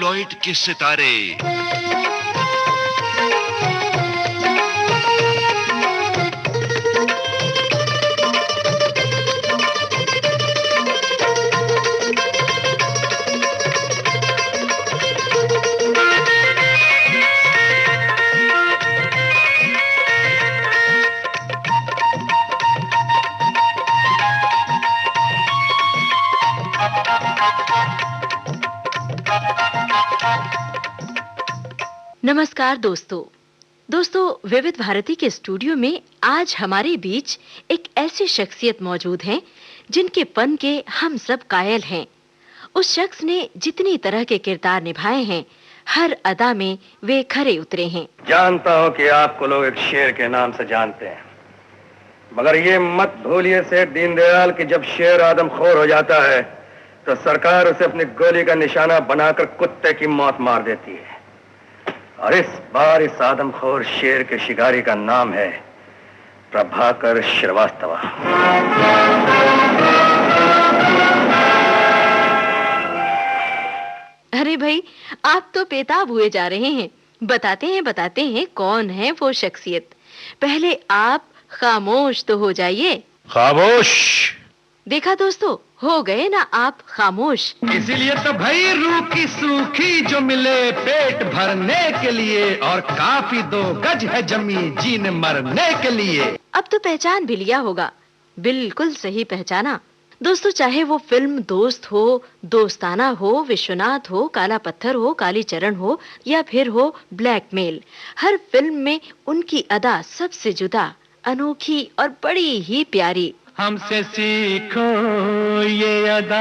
Celluloid के सितारे। नमस्कार दोस्तों विविध भारती के स्टूडियो में आज हमारे बीच एक ऐसी शख्सियत मौजूद हैं जिनके पन के हम सब कायल हैं। उस शख्स ने जितनी तरह के किरदार निभाए हैं, हर अदा में वे खरे उतरे हैं। जानता हूं कि आपको लोग एक शेर के नाम से जानते हैं, मगर ये मत भूलिए सेठ दीनदयाल कि जब शेर आदमखोर हो जाता है तो सरकार उसे अपनी गोली का निशाना बनाकर कुत्ते की मौत मार देती है। और इस बार इस आदमखोर शेर के शिकारी का नाम है प्रभाकर श्रीवास्तव। अरे भाई, आप तो बेताब हुए जा रहे हैं। बताते हैं कौन है वो शख्सियत। पहले आप खामोश तो हो जाइए। खामोश। देखा दोस्तों, हो गए ना आप खामोश। इसीलिए तो भाई रूखी सूखी जो मिले पेट भरने के लिए, और काफी 2 गज है जमी जीने मरने के लिए। अब तो पहचान भी लिया होगा। बिल्कुल सही पहचाना दोस्तों। चाहे वो फिल्म दोस्त हो, दोस्ताना हो, विश्वनाथ हो, काला पत्थर हो, कालीचरण हो, या फिर हो ब्लैकमेल, हर फिल्म में उनकी अदा सबसे जुदा, अनोखी और बड़ी ही प्यारी। हमसे सीखो ये अदा,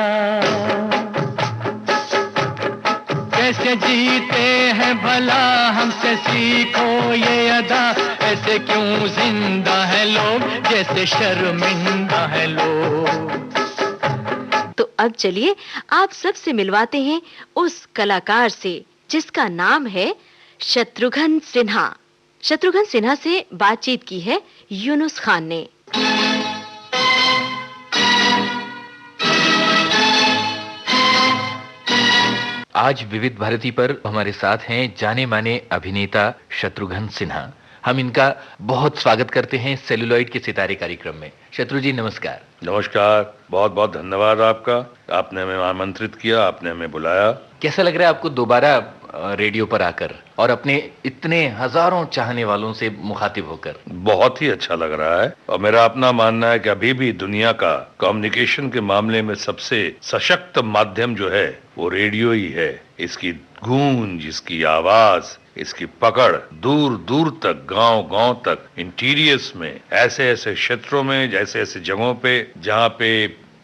कैसे जीते हैं भला, हमसे सीखो ये अदा, ऐसे क्यों जिंदा है लोग जैसे शर्मिंदा है लोग। तो अब चलिए आप सबसे मिलवाते हैं उस कलाकार से जिसका नाम है शत्रुघ्न सिन्हा। शत्रुघ्न सिन्हा से बातचीत की है यूनुस खान ने। आज विविध भारती पर हमारे साथ हैं जाने माने अभिनेता शत्रुघ्न सिन्हा। हम इनका बहुत स्वागत करते हैं सेलुलॉइड के सितारे कार्यक्रम में। शत्रु जी नमस्कार। नमस्कार, बहुत बहुत धन्यवाद आपका। आपने हमें आमंत्रित किया, आपने हमें बुलाया। कैसा लग रहा है आपको दोबारा रेडियो पर आकर और अपने इतने हजारों चाहने वालों से मुखातिब होकर? बहुत ही अच्छा लग रहा है, और मेरा अपना मानना है कि अभी भी दुनिया का कम्युनिकेशन के मामले में सबसे सशक्त माध्यम जो है वो रेडियो ही है। इसकी गूंज, इसकी आवाज, इसकी पकड़ दूर दूर तक, गांव गांव तक, इंटीरियर्स में, ऐसे ऐसे क्षेत्रों में, ऐसे ऐसे जगहों पे जहां पे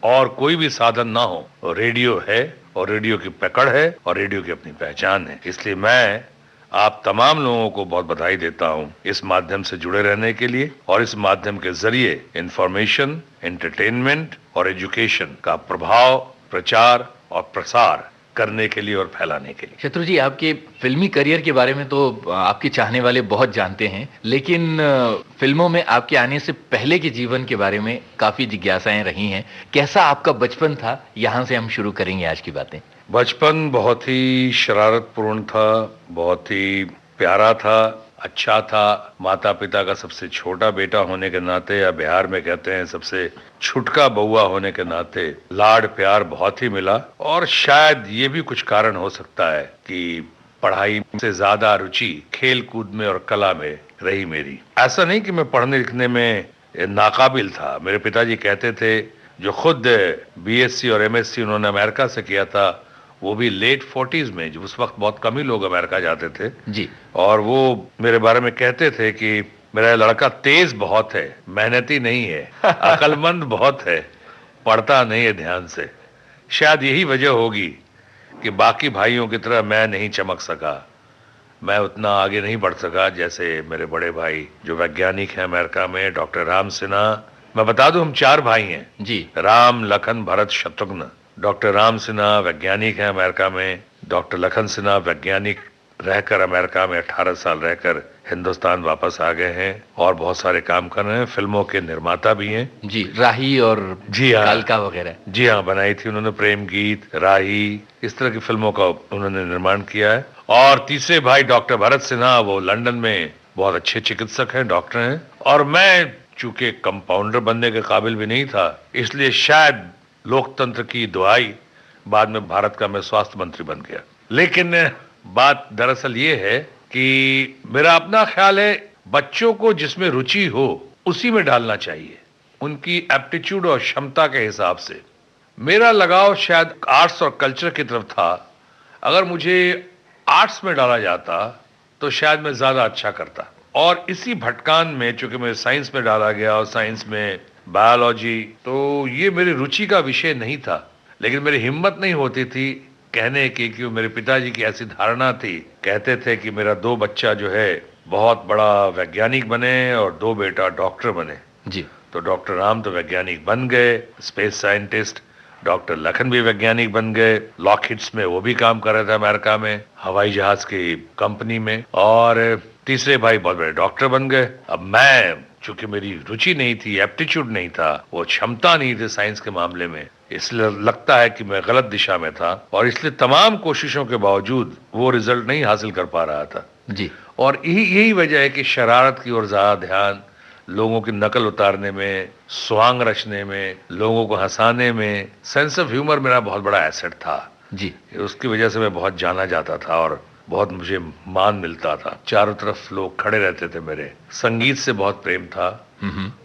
और कोई भी साधन ना हो, और रेडियो है, और रेडियो की पकड़ है, और रेडियो की अपनी पहचान है। इसलिए मैं आप तमाम लोगों को बहुत बधाई देता हूं इस माध्यम से जुड़े रहने के लिए, और इस माध्यम के जरिए इंफॉर्मेशन, एंटरटेनमेंट और एजुकेशन का प्रभाव, प्रचार और प्रसार करने के लिए और फैलाने के लिए। शत्रु जी, आपके फिल्मी करियर के बारे में तो आपके चाहने वाले बहुत जानते हैं, लेकिन फिल्मों में आपके आने से पहले के जीवन के बारे में काफी जिज्ञासाएं रही हैं। कैसा आपका बचपन था? यहां से हम शुरू करेंगे आज की बातें। बचपन बहुत ही शरारतपूर्ण था, बहुत ही प्यारा था, अच्छा था। माता पिता का सबसे छोटा बेटा होने के नाते, या बिहार में कहते हैं सबसे छुटका बउआ होने के नाते, लाड प्यार बहुत ही मिला। और शायद ये भी कुछ कारण हो सकता है कि पढ़ाई से ज्यादा रुचि खेल कूद में और कला में रही मेरी। ऐसा नहीं कि मैं पढ़ने लिखने में नाकाबिल था। मेरे पिताजी कहते थे, जो खुद बीएससी और एमएससी उन्होंने अमेरिका से किया था, वो भी लेट 40s में, जो उस वक्त बहुत कम ही लोग अमेरिका जाते थे जी, और वो मेरे बारे में कहते थे कि मेरा लड़का तेज बहुत है, मेहनती नहीं है, अकलमंद बहुत है, पढ़ता नहीं है ध्यान से। शायद यही वजह होगी कि बाकी भाइयों की तरह मैं नहीं चमक सका, मैं उतना आगे नहीं बढ़ सका जैसे मेरे बड़े भाई जो वैज्ञानिक हैं अमेरिका में, डॉक्टर राम सिन्हा। मैं बता दूं, हम 4 भाई हैं जी, राम, लखन, भरत, शत्रुघ्न। डॉक्टर राम सिन्हा वैज्ञानिक हैं अमेरिका में, डॉक्टर लखन सिन्हा वैज्ञानिक रहकर अमेरिका में 18 साल रहकर हिंदुस्तान वापस आ गए हैं और बहुत सारे काम कर रहे हैं। फिल्मों के निर्माता भी हैं। जी, राही और जी हाँ, कालका वगैरह। जी हाँ, बनाई थी उन्होंने प्रेम गीत, राही, इस तरह की फिल्मों का उन्होंने निर्माण किया है। और तीसरे भाई डॉक्टर भरत सिन्हा, वो लंदन में बहुत अच्छे चिकित्सक हैं, डॉक्टर हैं। और मैं चूंकि कंपाउंडर बनने के काबिल भी नहीं था, इसलिए शायद लोकतंत्र की दुहाई बाद में भारत का मैं स्वास्थ्य मंत्री बन गया। लेकिन बात दरअसल ये है कि मेरा अपना ख्याल है, बच्चों को जिसमें रुचि हो उसी में डालना चाहिए, उनकी एप्टीट्यूड और क्षमता के हिसाब से। मेरा लगाव शायद आर्ट्स और कल्चर की तरफ था। अगर मुझे आर्ट्स में डाला जाता तो शायद मैं ज्यादा अच्छा करता। और इसी भटकान में चूंकि मैं साइंस में डाला गया और साइंस में बायोलॉजी, तो ये मेरी रुचि का विषय नहीं था। लेकिन मेरी हिम्मत नहीं होती थी कहने की, कि मेरे पिताजी की ऐसी धारणा थी, कहते थे कि मेरा 2 बच्चा जो है बहुत बड़ा वैज्ञानिक बने और 2 बेटा डॉक्टर बने। जी। तो डॉक्टर राम तो वैज्ञानिक बन गए, स्पेस साइंटिस्ट। डॉक्टर लखन भी वैज्ञानिक बन गए, लॉकहीड्स में वो भी काम कर रहे थे अमेरिका में, हवाई जहाज की कंपनी में। और तीसरे भाई बहुत बड़े डॉक्टर बन गए। अब मैं, चूंकि मेरी रुचि नहीं थी, एप्टीट्यूड नहीं था, वो क्षमता नहीं थी साइंस के मामले में, इसलिए लगता है कि मैं गलत दिशा में था और इसलिए तमाम कोशिशों के बावजूद वो रिजल्ट नहीं हासिल कर पा रहा था। जी। और यही वजह है कि शरारत की ओर ज्यादा ध्यान, लोगों की नकल उतारने में, स्वांग रचने में, लोगों को हंसाने में, सेंस ऑफ ह्यूमर मेरा बहुत बड़ा एसेट था। जी। उसकी वजह से मैं बहुत जाना जाता था और बहुत मुझे मान मिलता था। चारों तरफ लोग खड़े रहते थे मेरे। संगीत से बहुत प्रेम था।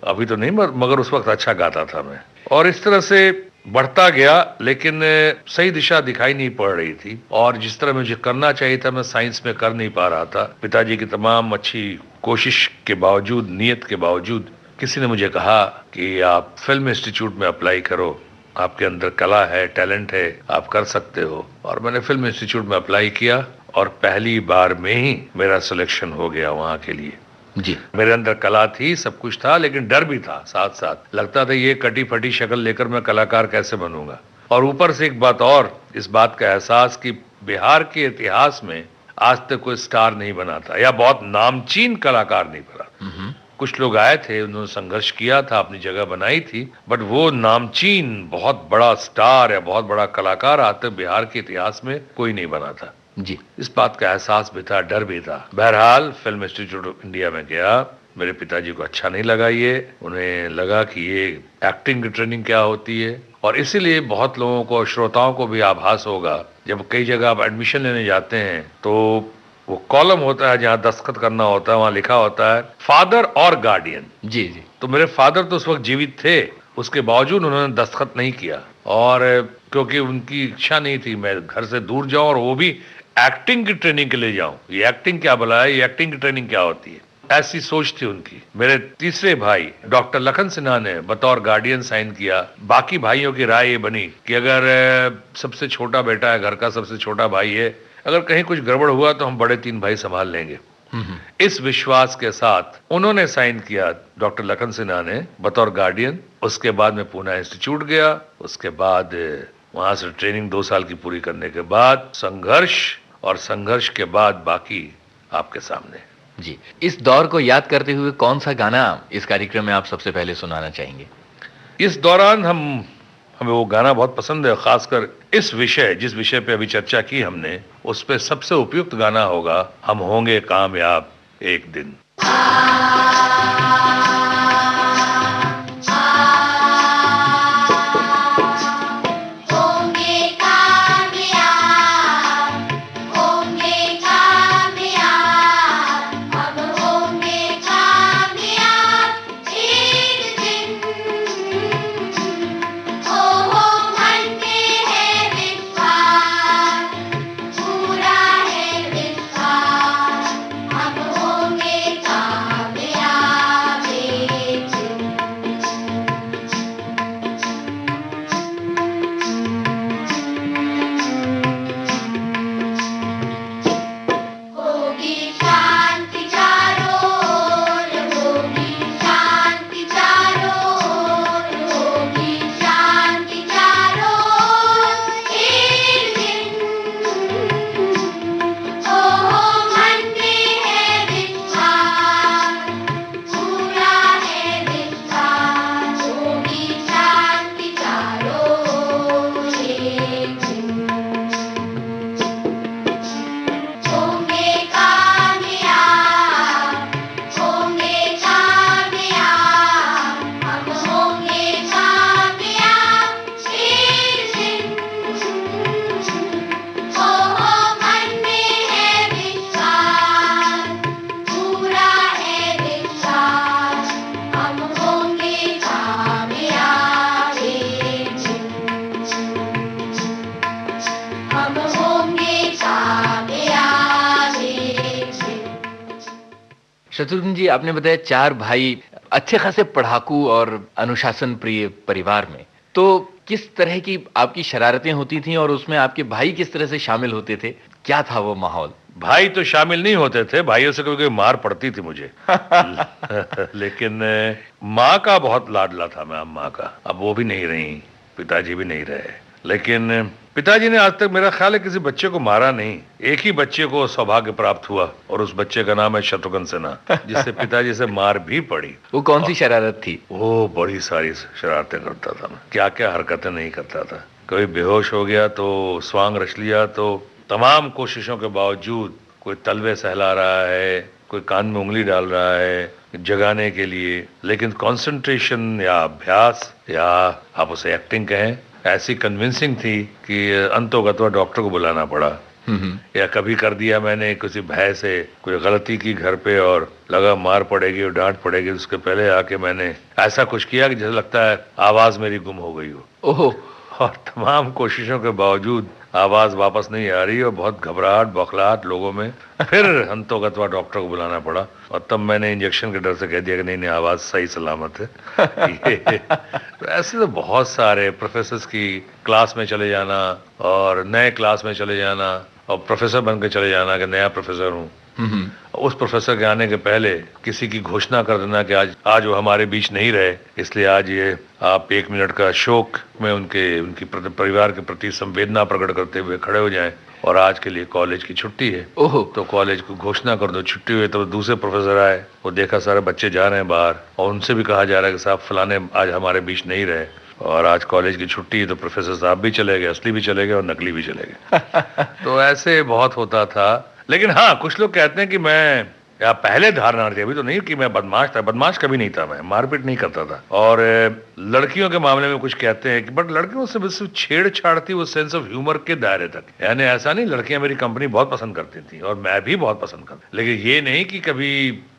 अभी तो नहीं, मगर उस वक्त अच्छा गाता था मैं। और इस तरह से बढ़ता गया, लेकिन सही दिशा दिखाई नहीं पड़ रही थी और जिस तरह मुझे करना चाहिए था मैं साइंस में कर नहीं पा रहा था। पिताजी की तमाम अच्छी कोशिश के बावजूद, नियत के बावजूद, किसी ने मुझे कहा कि आप फिल्म इंस्टीट्यूट में अप्लाई करो, आपके अंदर कला है, टैलेंट है, आप कर सकते हो। और मैंने फिल्म इंस्टीट्यूट में अप्लाई किया और पहली बार में ही मेरा सिलेक्शन हो गया वहां के लिए। जी। मेरे अंदर कला थी, सब कुछ था, लेकिन डर भी था साथ साथ। लगता था ये कटी फटी शक्ल लेकर मैं कलाकार कैसे बनूंगा। और ऊपर से एक बात और, इस बात का एहसास कि बिहार के इतिहास में आज तक कोई स्टार नहीं बना था या बहुत नामचीन कलाकार नहीं बना। कुछ लोग आए थे, उन्होंने संघर्ष किया था, अपनी जगह बनाई थी, बट वो नामचीन बहुत बड़ा स्टार या बहुत बड़ा कलाकार आज तक बिहार के इतिहास में कोई नहीं बना था। जी। इस बात का एहसास भी था, डर भी था। बहरहाल फिल्म इंस्टीट्यूट ऑफ इंडिया में गया। मेरे पिताजी को अच्छा नहीं लगा ये, उन्हें लगा कि ये एक्टिंग की ट्रेनिंग क्या होती है। और इसीलिए बहुत लोगों को, श्रोताओं को भी आभास होगा, जब कई जगह आप एडमिशन लेने जाते हैं तो वो कॉलम होता है जहाँ दस्तखत करना होता है, वहाँ लिखा होता है फादर और गार्डियन। जी। जी। तो मेरे फादर तो उस वक्त जीवित थे, उसके बावजूद उन्होंने दस्तखत नहीं किया। और क्योंकि उनकी इच्छा नहीं थी मैं घर से दूर जाऊं और वो भी एक्टिंग की ट्रेनिंग के लिए जाऊं। ये एक्टिंग क्या भला है, ये एक्टिंग की ट्रेनिंग क्या होती है, ऐसी सोच थी उनकी। मेरे तीसरे भाई डॉक्टर लखन सिन्हा ने बतौर गार्डियन साइन किया। बाकी भाइयों की राय ये बनी कि अगर सबसे छोटा बेटा है, घर का सबसे छोटा भाई है, अगर कहीं कुछ गड़बड़ हुआ तो हम बड़े 3 भाई संभाल लेंगे। इस विश्वास के साथ उन्होंने साइन किया, डॉक्टर लखन सिन्हा ने, बतौर गार्डियन। उसके बाद मैं पूना इंस्टीट्यूट गया। उसके बाद वहां से ट्रेनिंग 2 साल की पूरी करने के बाद संघर्ष, और संघर्ष के बाद बाकी आपके सामने। जी। इस दौर को याद करते हुए कौन सा गाना इस कार्यक्रम में आप सबसे पहले सुनाना चाहेंगे? इस दौरान हमें वो गाना बहुत पसंद है, खासकर इस विषय, जिस विषय पे अभी चर्चा की हमने, उस पे सबसे उपयुक्त गाना होगा हम होंगे कामयाब एक दिन। शत्रुघ्न जी, आपने बताया 4 भाई अच्छे खासे पढ़ाकू और अनुशासन प्रिय परिवार में, तो किस तरह की आपकी शरारतें होती थीं और उसमें आपके भाई किस तरह से शामिल होते थे? क्या था वो माहौल? भाई तो शामिल नहीं होते थे, भाइयों से कभी-कभी मार पड़ती थी मुझे। लेकिन माँ का बहुत लाडला था मैं, माँ का। अब वो भी नहीं रही, पिताजी भी नहीं रहे। लेकिन पिताजी ने आज तक मेरा ख्याल है किसी बच्चे को मारा नहीं। एक ही बच्चे को सौभाग्य प्राप्त हुआ और उस बच्चे का नाम है शत्रुघ्न सिन्हा, जिससे पिताजी से मार भी पड़ी। वो कौन सी शरारत थी? वो बड़ी सारी शरारतें करता था मैं, क्या-क्या हरकतें नहीं करता था। कभी बेहोश हो गया तो स्वांग रच लिया तो तमाम कोशिशों के बावजूद कोई तलवे सहला रहा है, कोई कान में उंगली डाल रहा है जगाने के लिए, लेकिन कंसंट्रेशन या अभ्यास या आप उसे एक्टिंग कहें, ऐसी कन्विंसिंग थी कि अंतोगत्वा डॉक्टर को बुलाना पड़ा। या कभी कर दिया मैंने किसी भय से, कोई गलती की घर पे और लगा मार पड़ेगी और डांट पड़ेगी, उसके पहले आके मैंने ऐसा कुछ किया कि जैसे लगता है आवाज मेरी गुम हो गई हो। ओहो। और तमाम कोशिशों के बावजूद आवाज वापस नहीं आ रही और बहुत घबराहट बौखलाहट लोगों में। फिर अंतोगत्वा डॉक्टर को बुलाना पड़ा और तब मैंने इंजेक्शन के डर से कह दिया कि नहीं नहीं, आवाज सही सलामत है। तो ऐसे तो बहुत सारे प्रोफेसर्स की क्लास में चले जाना और नए क्लास में चले जाना और प्रोफेसर बन के चले जाना कि नया प्रोफेसर हूँ। उस प्रोफेसर के आने के पहले किसी की घोषणा कर देना कि आज वो हमारे बीच नहीं रहे, इसलिए आज ये आप 1 मिनट का शोक में उनकी परिवार के प्रति संवेदना प्रकट करते हुए खड़े हो जाएं और आज के लिए कॉलेज की छुट्टी है। ओहो। तो कॉलेज को घोषणा कर दो छुट्टी हुई। तो दूसरे प्रोफेसर आए, वो देखा सारे बच्चे जा रहे हैं बाहर और उनसे भी कहा जा रहा है कि साहब फलाने आज हमारे बीच नहीं रहे और आज कॉलेज की छुट्टी है। तो प्रोफेसर साहब भी चले गए, असली भी चले गए और नकली भी चले गए। तो ऐसे बहुत होता था। लेकिन हाँ, कुछ लोग कहते हैं कि मैं, या पहले धारणा थी, अभी तो नहीं, कि मैं बदमाश था। बदमाश कभी नहीं था मैं, मारपीट नहीं करता था। और लड़कियों के मामले में कुछ कहते हैं कि बट लड़कियों से बस छेड़छाड़ थी वो सेंस ऑफ ह्यूमर के दायरे तक। यानी ऐसा नहीं, लड़कियां मेरी कंपनी बहुत पसंद करती थी और मैं भी बहुत पसंद करता, लेकिन ये नहीं कि कभी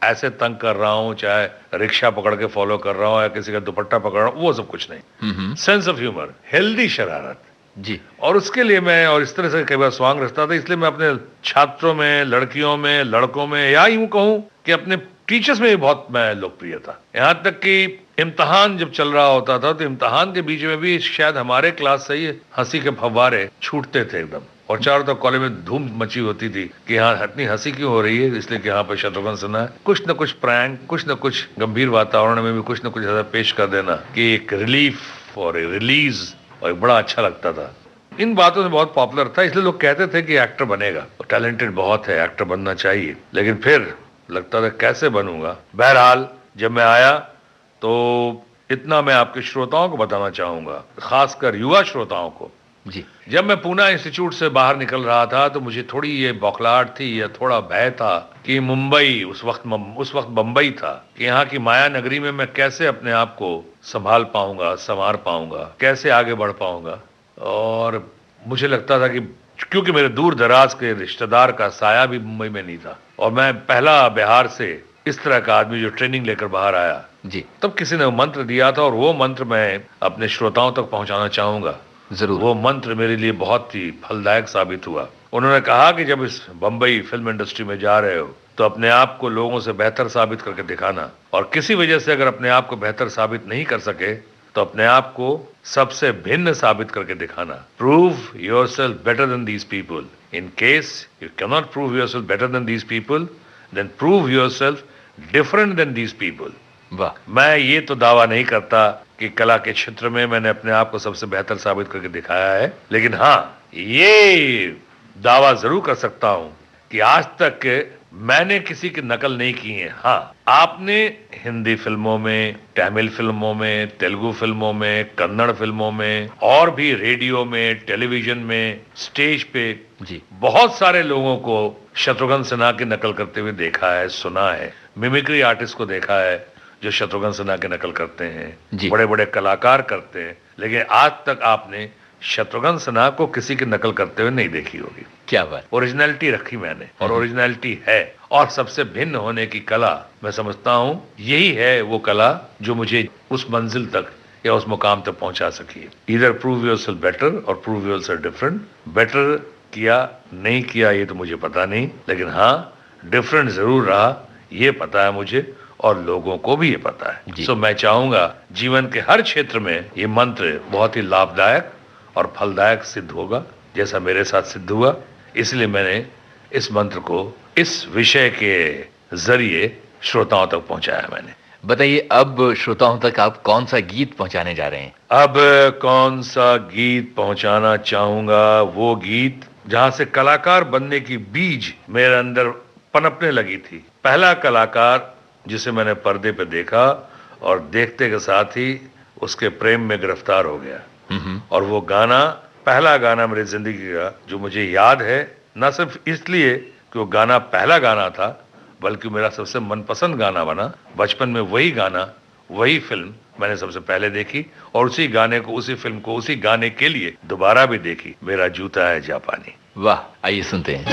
ऐसे तंग कर रहा हूँ, चाहे रिक्शा पकड़ के फॉलो कर रहा हूँ या किसी का दुपट्टा पकड़ रहा हूँ, वो सब कुछ नहीं। सेंस ऑफ ह्यूमर, हेल्दी शरारत जी। और उसके लिए मैं, और इस तरह से कई बार स्वांग रचता था, इसलिए मैं अपने छात्रों में, लड़कियों में, लड़कों में, या यूं कहूं कि अपने टीचर्स में भी बहुत मैं लोकप्रिय था। यहां तक कि इम्तिहान जब चल रहा होता था तो इम्तिहान के बीच में भी शायद हमारे क्लास से ही हंसी के फव्वारे छूटते थे एकदम, और चारों तरफ कॉलेज में धूम मची होती थी कि यहाँ इतनी हंसी क्यों हो रही है, इसलिए कि यहाँ पे शत्रुघ्न सिन्हा है। कुछ न कुछ प्रैंक, कुछ न कुछ गंभीर वातावरण में भी कुछ न कुछ ऐसा पेश कर देना कि एक रिलीफ और एक रिलीज, और बड़ा अच्छा लगता था। इन बातों से बहुत पॉपुलर था, इसलिए लोग कहते थे कि एक्टर बनेगा, टैलेंटेड बहुत है, एक्टर बनना चाहिए। लेकिन फिर लगता था कैसे बनूंगा। बहरहाल जब मैं आया तो इतना मैं आपके श्रोताओं को बताना चाहूंगा, खासकर युवा श्रोताओं को। जी। जब मैं पूना इंस्टीट्यूट से बाहर निकल रहा था तो मुझे थोड़ी ये बौखलाहट थी या थोड़ा भय था कि मुंबई, उस वक्त बंबई था, कि यहाँ की माया नगरी में मैं कैसे अपने आप को संभाल पाऊंगा, संवार पाऊंगा, कैसे आगे बढ़ पाऊंगा। और मुझे लगता था कि क्योंकि मेरे दूर दराज के रिश्तेदार का साया भी मुंबई में नहीं था और मैं पहला बिहार से इस तरह का आदमी जो ट्रेनिंग लेकर बाहर आया, जी। तब किसी ने मंत्र दिया था और वो मंत्र मैं अपने श्रोताओं तक पहुंचाना चाहूंगा। जरूर। वो मंत्र मेरे लिए बहुत ही फलदायक साबित हुआ। उन्होंने कहा कि जब इस बंबई फिल्म इंडस्ट्री में जा रहे हो तो अपने आप को लोगों से बेहतर साबित करके दिखाना, और किसी वजह से अगर अपने आप को बेहतर साबित नहीं कर सके तो अपने आप को सबसे भिन्न साबित करके दिखाना। Prove yourself better than these people. In case you can not prove yourself better than these people, then prove yourself different than these people. वाह। मैं ये तो दावा नहीं करता कि कला के क्षेत्र में मैंने अपने आप को सबसे बेहतर साबित करके दिखाया है, लेकिन हाँ, ये दावा जरूर कर सकता हूं कि आज तक मैंने किसी की नकल नहीं की है। हाँ, आपने हिंदी फिल्मों में, तमिल फिल्मों में, तेलुगु फिल्मों में, कन्नड़ फिल्मों में और भी रेडियो में, टेलीविजन में, स्टेज पे जी। बहुत सारे लोगों को शत्रुघ्न सिन्हा की नकल करते हुए देखा है, सुना है। मिमिक्री आर्टिस्ट को देखा है जो शत्रुघ्न सिन्हा की नकल करते हैं, बड़े बड़े कलाकार करते हैं, लेकिन आज तक आपने शत्रुघ्न सिन्हा को किसी की नकल करते हुए नहीं देखी होगी। क्या बात। ओरिजिनलिटी रखी मैंने, और ओरिजिनलिटी है, और सबसे भिन्न होने की कला मैं समझता हूं यही है वो कला जो मुझे उस मंजिल तक या उस मुकाम तक पहुंचा सकी है। ईदर प्रूव योरसेल्फ बेटर और प्रूव योरसेल्फ डिफरेंट। बेटर किया नहीं किया ये तो मुझे पता नहीं, लेकिन हाँ, डिफरेंट जरूर रहा, ये पता है मुझे और लोगों को भी ये पता है। सो मैं चाहूंगा जीवन के हर क्षेत्र में ये मंत्र बहुत ही लाभदायक और फलदायक सिद्ध होगा, जैसा मेरे साथ सिद्ध हुआ। इसलिए मैंने इस मंत्र को इस विषय के जरिए श्रोताओं तक पहुंचाया मैंने। बताइए, अब श्रोताओं तक आप कौन सा गीत पहुंचाने जा रहे हैं? अब कौन सा गीत पहुंचाना चाहूंगा, वो गीत जहां से कलाकार बनने की बीज मेरे अंदर पनपने लगी थी। पहला कलाकार जिसे मैंने पर्दे पे देखा और देखते के साथ ही उसके प्रेम में गिरफ्तार हो गया। और वो गाना, पहला गाना मेरी जिंदगी का जो मुझे याद है, न सिर्फ इसलिए कि वो गाना पहला गाना था, बल्कि मेरा सबसे मनपसंद गाना बना। बचपन में वही गाना, वही फिल्म मैंने सबसे पहले देखी और उसी गाने को, उसी फिल्म को, उसी गाने के लिए दोबारा भी देखी। मेरा जूता है जापानी। वाह, आइए सुनते हैं।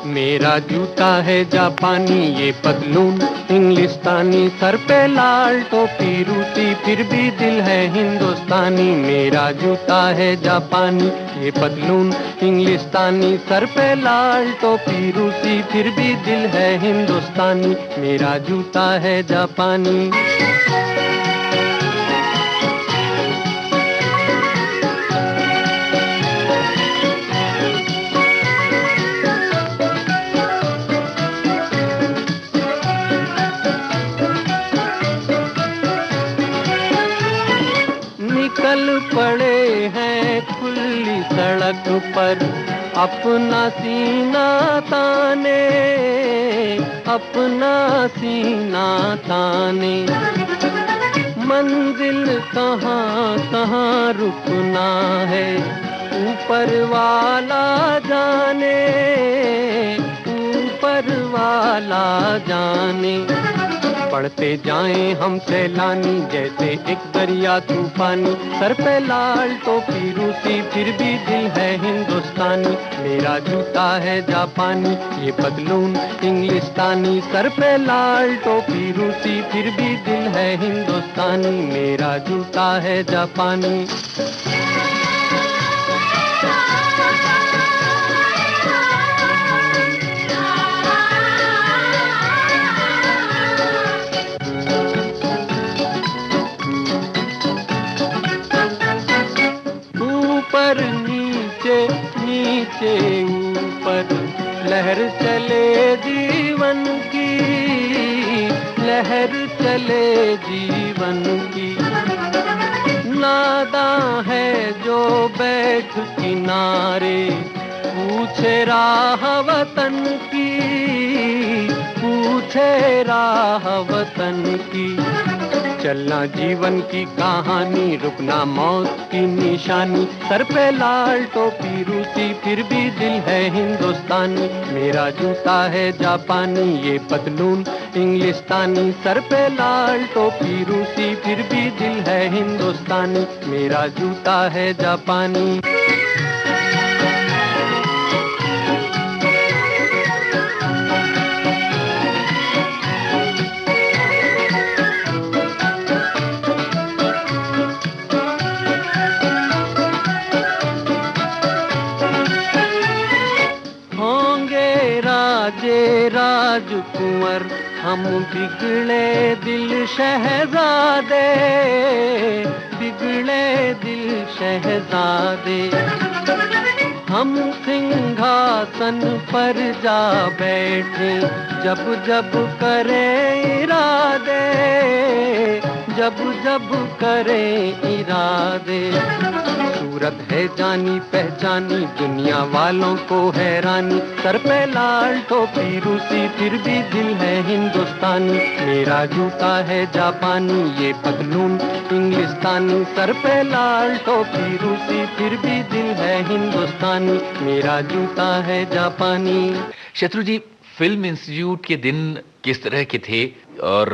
मेरा जूता है जापानी, ये पतलून इंग्लिस्तानी, सर पे लाल टोपी रूसी, फिर भी दिल है हिंदुस्तानी। मेरा जूता है जापानी, ये पतलून इंग्लिस्तानी, सर पे लाल टोपी रूसी, फिर भी दिल है हिंदुस्तानी। मेरा जूता है जापानी। निकल पड़े हैं खुली सड़क पर, अपना सीना ताने, अपना सीना ताने। मंजिल कहाँ कहाँ रुकना है, ऊपर वाला जाने, ऊपर वाला जाने। पढ़ते जाएं हम सैलानी, जैसे एक दरिया तूफानी, सर पे लाल टोपी रूसी, फिर भी दिल है हिंदुस्तानी। मेरा जूता है जापानी, ये पतलून इंग्लिस्तानी, सर पे लाल टोपी रूसी, फिर भी दिल है हिंदुस्तानी। मेरा जूता है जापानी। ऊपर नीचे, नीचे ऊपर, लहर चले जीवन की, लहर चले जीवन की। नादां है जो बैठ किनारे, पूछे राह वतन की, पूछे राह वतन की। चलना जीवन की कहानी, रुकना मौत की निशानी, सर पे लाल टोपी रूसी, फिर भी दिल है हिंदुस्तानी। मेरा जूता है जापानी, ये पतलून इंग्लिस्तानी, सर पे लाल टोपी रूसी, फिर भी दिल है हिंदुस्तानी। मेरा जूता है जापानी। राजकुंवर हम बिगड़े दिल शहजादे, बिगड़े दिल शहजादे। हम सिंहासन पर जा बैठे, जब जब करें इरादे, जब जब करें इरादे। सूरत है जानी पहचानी, दुनिया वालों को हैरानी, सर पे लाल टोपी रूसी, फिर भी दिल है हिंदुस्तानी। मेरा जूता है जापानी, ये पतलून इंग्लिस्तानी, सर पे लाल टोपी रूसी, फिर भी दिल है हिंदुस्तानी। मेरा जूता है जापानी। शत्रु जी, फिल्म इंस्टीट्यूट के दिन किस तरह के थे और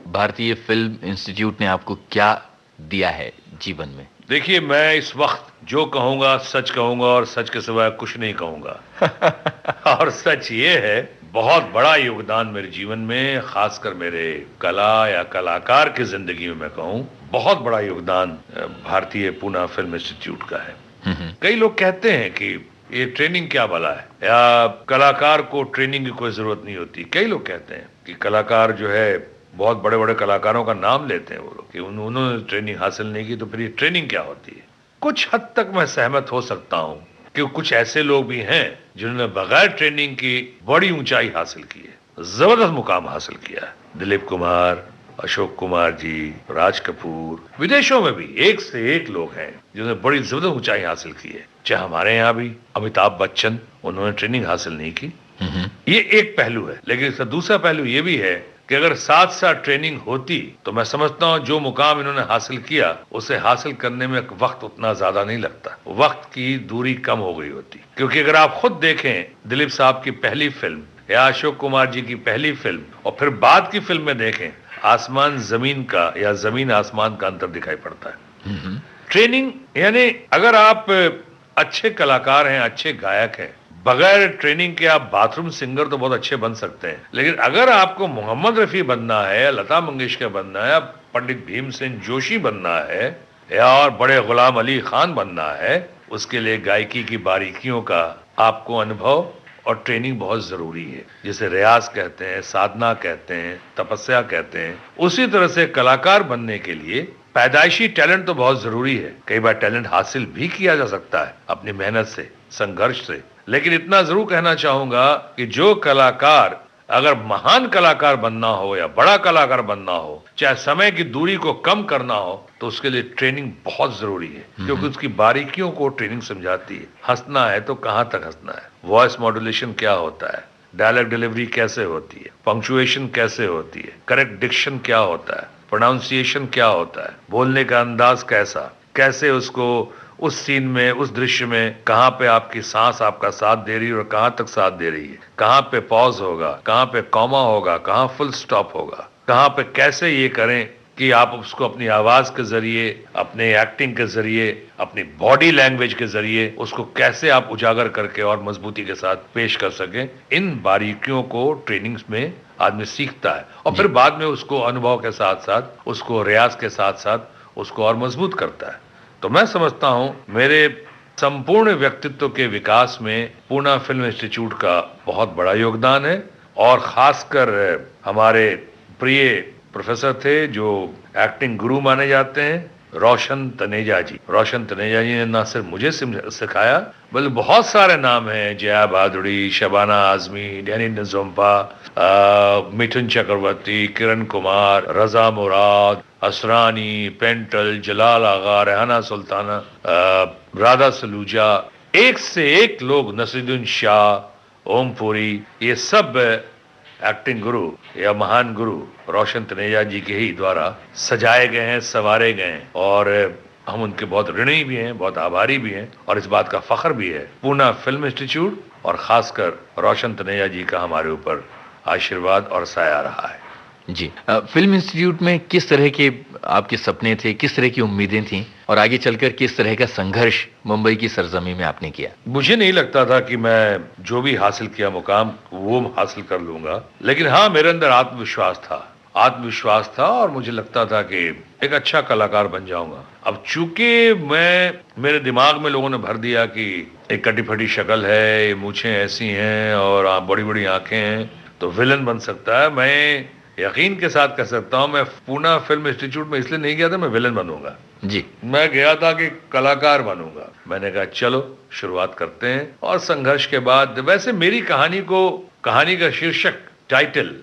भारतीय फिल्म इंस्टीट्यूट ने आपको क्या दिया है जीवन में? देखिए, मैं इस वक्त जो कहूंगा सच कहूंगा और सच के सिवाय कुछ नहीं कहूंगा। और सच ये है, बहुत बड़ा योगदान मेरे जीवन में, खासकर मेरे कला या कलाकार की जिंदगी में मैं कहूं, बहुत बड़ा योगदान भारतीय पूना फिल्म इंस्टीट्यूट का है। कई लोग कहते हैं कि ये ट्रेनिंग क्या भला है, या कलाकार को ट्रेनिंग की कोई जरूरत नहीं होती। कई लोग कहते हैं कि कलाकार जो है, बहुत बड़े बड़े कलाकारों का नाम लेते हैं वो लोग कि उन्होंने ट्रेनिंग हासिल नहीं की, तो फिर ये ट्रेनिंग क्या होती है। कुछ हद तक मैं सहमत हो सकता हूं कि कुछ ऐसे लोग भी हैं जिन्होंने बगैर ट्रेनिंग की बड़ी ऊंचाई हासिल की है, जबरदस्त मुकाम हासिल किया है। दिलीप कुमार, अशोक कुमार जी, राज कपूर, विदेशों में भी एक से एक लोग हैं जिन्होंने बड़ी जबरदस्त ऊंचाई हासिल की है। चाहे हमारे यहाँ भी अमिताभ बच्चन, उन्होंने ट्रेनिंग हासिल नहीं की। ये एक पहलू है, लेकिन इसका दूसरा पहलू ये भी है कि अगर साथ साथ ट्रेनिंग होती तो मैं समझता हूं जो मुकाम इन्होंने हासिल किया उसे हासिल करने में वक्त उतना ज्यादा नहीं लगता, वक्त की दूरी कम हो गई होती। क्योंकि अगर आप खुद देखें दिलीप साहब की पहली फिल्म या अशोक कुमार जी की पहली फिल्म और फिर बाद की फिल्म में देखें, आसमान जमीन का या जमीन आसमान का अंतर दिखाई पड़ता है। ट्रेनिंग यानी अगर आप अच्छे कलाकार हैं, अच्छे गायक हैं, बगैर ट्रेनिंग के आप बाथरूम सिंगर तो बहुत अच्छे बन सकते हैं, लेकिन अगर आपको मोहम्मद रफी बनना है, लता मंगेशकर बनना है, पंडित भीमसेन जोशी बनना है या और बड़े गुलाम अली खान बनना है, उसके लिए गायकी की बारीकियों का आपको अनुभव और ट्रेनिंग बहुत जरूरी है। जिसे रियाज कहते हैं, साधना कहते हैं, तपस्या कहते हैं। उसी तरह से कलाकार बनने के लिए पैदाइशी टैलेंट तो बहुत जरूरी है। कई बार टैलेंट हासिल भी किया जा सकता है अपनी मेहनत से, संघर्ष से, लेकिन इतना जरूर कहना चाहूंगा कि जो कलाकार अगर महान कलाकार बनना हो या बड़ा कलाकार बनना हो, चाहे समय की दूरी को कम करना हो, तो उसके लिए ट्रेनिंग बहुत जरूरी है, क्योंकि उसकी बारीकियों को ट्रेनिंग समझाती है। हंसना है तो कहां तक हंसना है, वॉइस मॉड्यूलेशन क्या होता है, डायलॉग डिलीवरी कैसे होती है, पंक्चुएशन कैसे होती है, करेक्ट डिक्शन क्या होता है, प्रोनाउंसिएशन क्या होता है, बोलने का अंदाज कैसा, कैसे उसको उस सीन में, उस दृश्य में कहां पे आपकी सांस आपका साथ दे रही है और कहां तक साथ दे रही है, कहां पे पॉज होगा, कहां पे कॉमा होगा, कहां फुल स्टॉप होगा, कहां पे कैसे ये करें कि आप उसको अपनी आवाज के जरिए, अपने एक्टिंग के जरिए, अपनी बॉडी लैंग्वेज के जरिए उसको कैसे आप उजागर करके और मजबूती के साथ पेश कर सकें। इन बारीकियों को ट्रेनिंग्स में आदमी सीखता है और फिर बाद में उसको अनुभव के साथ साथ, उसको रियाज के साथ साथ उसको और मजबूत करता है। तो मैं समझता हूं मेरे संपूर्ण व्यक्तित्व के विकास में पूना फिल्म इंस्टीट्यूट का बहुत बड़ा योगदान है, और खासकर हमारे प्रिय प्रोफेसर थे जो एक्टिंग गुरु माने जाते हैं, रोशन तनेजा जी। रोशन तनेजा जी ने ना सिर्फ मुझे सिखाया, बल्कि बहुत सारे नाम हैं, जया भादुड़ी, शबाना आजमी, डैनी नजोम्पा, मिथुन चक्रवर्ती, किरण कुमार, रजा मुराद, असरानी, पेंटल, जलाल आगा, रेहाना सुल्ताना, राधा सलूजा, एक से एक लोग, नसीरुद्दीन शाह, ओमपुरी, ये सब एक्टिंग गुरु या महान गुरु रोशन तनेजा जी के ही द्वारा सजाए गए हैं, संवारे गए हैं, और हम उनके बहुत ऋणी भी हैं, बहुत आभारी भी हैं, और इस बात का फख्र भी है पूना फिल्म इंस्टीट्यूट और खासकर रोशन तनेजा जी का हमारे ऊपर आशीर्वाद और साया रहा है। जी, फिल्म इंस्टीट्यूट में किस तरह के आपके सपने थे, किस तरह की उम्मीदें थीं, और आगे चलकर किस तरह का संघर्ष मुंबई की सरजमी में आपने किया? मुझे नहीं लगता था कि मैं जो भी हासिल किया मुकाम वो हासिल कर लूंगा, लेकिन हाँ, मेरे अंदर आत्मविश्वास था और मुझे लगता था कि एक अच्छा कलाकार बन जाऊंगा। अब चूंकि मेरे दिमाग में लोगों ने भर दिया कि एक कटी फटी शक्ल है, ये मूछें ऐसी हैं और बड़ी बड़ी आंखें हैं, तो विलन बन सकता है। मैं यकीन के साथ कह सकता हूं, मैं पूना फिल्म इंस्टीट्यूट में इसलिए नहीं गया था मैं विलन बनूंगा जी, मैं गया था कि कलाकार बनूंगा। मैंने कहा चलो शुरुआत करते हैं, और संघर्ष के बाद वैसे मेरी कहानी का शीर्षक, टाइटल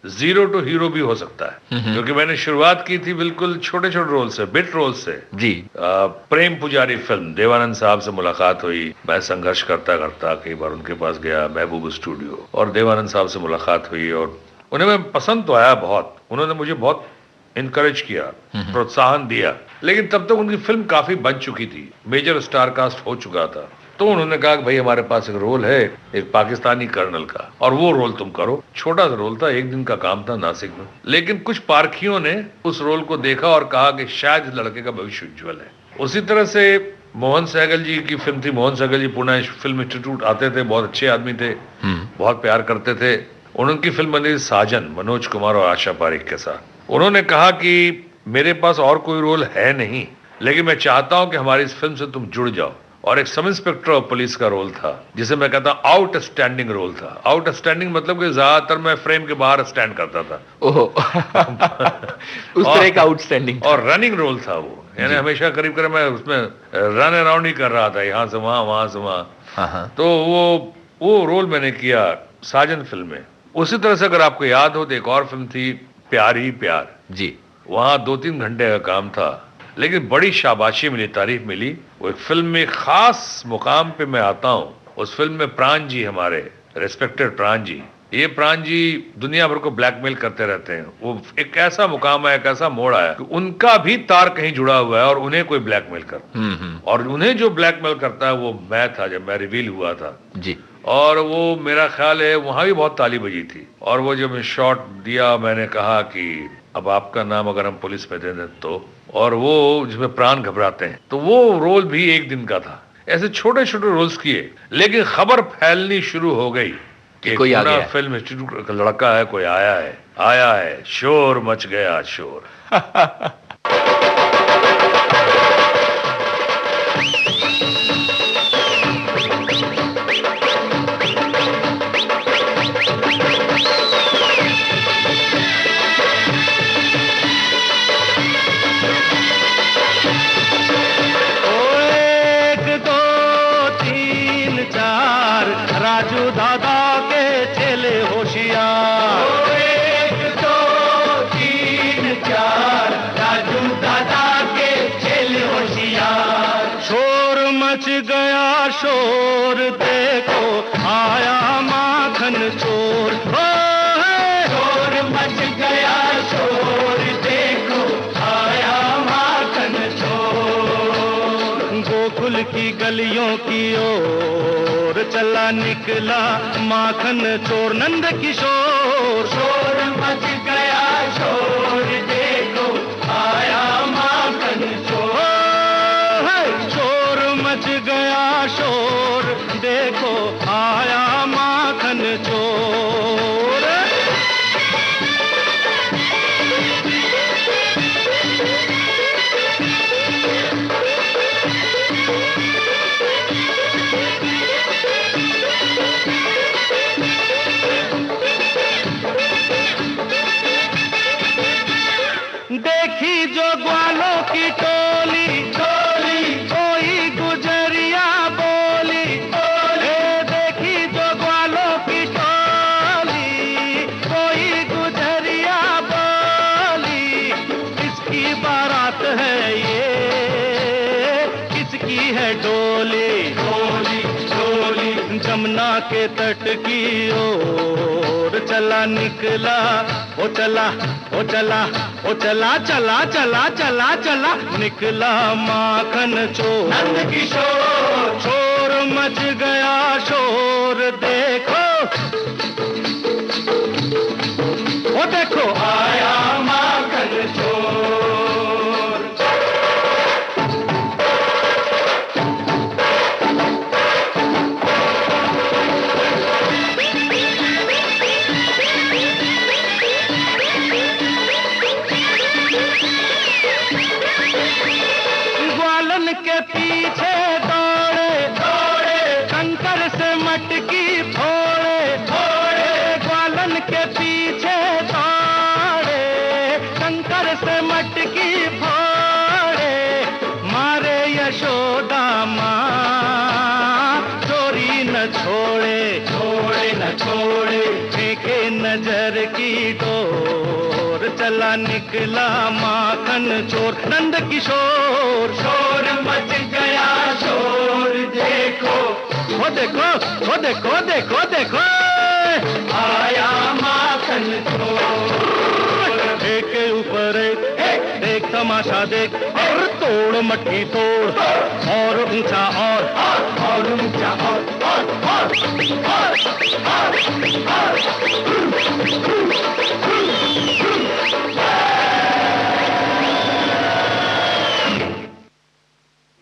जीरो टू हीरो भी हो सकता है, क्योंकि मैंने शुरुआत की थी बिल्कुल छोटे छोटे रोल से, बिट रोल से जी। प्रेम पुजारी फिल्म, देवानंद साहब से मुलाकात हुई, मैं संघर्ष करता करता कई बार उनके पास गया, महबूब स्टूडियो, और देवानंद साहब से मुलाकात हुई और उन्हें मैं पसंद तो आया बहुत, उन्होंने मुझे बहुत इनकरेज किया, प्रोत्साहन दिया, लेकिन तब तक उनकी फिल्म काफी बन चुकी थी, मेजर स्टार कास्ट हो चुका था। तो उन्होंने कहा कि भाई हमारे पास एक रोल है, एक पाकिस्तानी कर्नल का, और वो रोल तुम करो। छोटा सा रोल था, एक दिन का काम था नासिक में, लेकिन कुछ पारखियों ने उस रोल को देखा और कहा कि शायद इस लड़के का भविष्य उज्ज्वल है। उसी तरह से मोहन सहगल जी की फिल्म थी, मोहन सहगल जी पुणे फिल्म इंस्टीट्यूट आते थे, बहुत अच्छे आदमी थे, बहुत प्यार करते थे। उनकी फिल्म बनी साजन, मनोज कुमार और आशा पारिक के साथ। उन्होंने कहा कि मेरे पास और कोई रोल है नहीं, लेकिन मैं चाहता हूं कि हमारी इस फिल्म से तुम जुड़ जाओ, और एक सब इंस्पेक्टर ऑफ पुलिस का रोल था, जिसे मैं कहता आउटस्टैंडिंग रोल था। आउटस्टैंडिंग मतलब कि ज्यादातर मैं फ्रेम के बाहर स्टैंड करता था। ओहो उस तरह का आउटस्टैंडिंग। और रनिंग रोल था वो, यानी हमेशा करीब करीब मैं उसमें रन अराउंड ही कर रहा था, यहाँ से वहां से वहां। हाँ। तो वो रोल मैंने किया साजन फिल्म में। उसी तरह से अगर आपको याद हो तो एक और फिल्म थी प्यार ही प्यार जी। वहां 2-3 घंटे का काम था, लेकिन बड़ी शाबाशी मिली, तारीफ मिली। वो एक फिल्म में खास मुकाम पे मैं आता हूँ। उस फिल्म में प्राण जी, हमारे रेस्पेक्टेड प्राण जी, ये प्राण जी दुनिया भर को ब्लैकमेल करते रहते हैं। वो एक ऐसा मुकाम है, एक ऐसा मोड़ आया कि उनका भी तार कहीं जुड़ा हुआ है और उन्हें कोई ब्लैकमेल करता। और उन्हें जो ब्लैकमेल करता है वो मैं था, जब मैं रिवील हुआ था जी। और वो मेरा ख्याल है वहां भी बहुत ताली बजी थी। और वो जब शॉट दिया, मैंने कहा कि अब आपका नाम अगर हम पुलिस में दे दें तो, और वो जिसमें प्राण घबराते हैं, तो वो रोल भी एक दिन का था। ऐसे छोटे छोटे रोल्स किए, लेकिन खबर फैलनी शुरू हो गई कि कोई आ पूरा गया। फिल्म इंस्टीट्यूट का लड़का है, कोई आया है, शोर मच गया, शोर। एक दो तीन चार राजू दादा के चेले होशियार। एक दो तीन चार राजू दादा के चेले होशियार। शोर मच गया शोर, देखो आया माखन चोर। शोर मच गया शोर, देखो आया माखन चोर। गोकुल की गलियों की ओर चला निकला माखन चोर नंद किशोर। शोर मच गया शोर, देखो आया माखन चोर। शोर मच गया शोर, देखो आया माखन चोर। देखी जो ग्वालों की टोली, कोई गुजरिया बोली। देखी जो ग्वालों की टोली, कोई गुजरिया बोली। किसकी बारात है ये, किसकी है डोली। जमुना के तट की ओर चला निकला, ओ चला चला निकला माखन चोर। नंद किशोर। शोर मच गया शोर, देखो ओ देखो आया माखन चोर। ग्वालन के पीछे दौड़े, कंकर से मटकी फोड़े। ग्वालन के पीछे दौड़े, कंकर से मटकी फोड़े। मारे यशोदा माँ, चोरी न छोड़े, फेंके नजर की डोर। चला निकला माखन चोर नंद किशोर। शोर मच गया शोर, देखो आया माखन चोर। एक के ऊपर एक तमाशा देख, और तोड़ मटकी तोड़, और ऊंचा और ऊंचा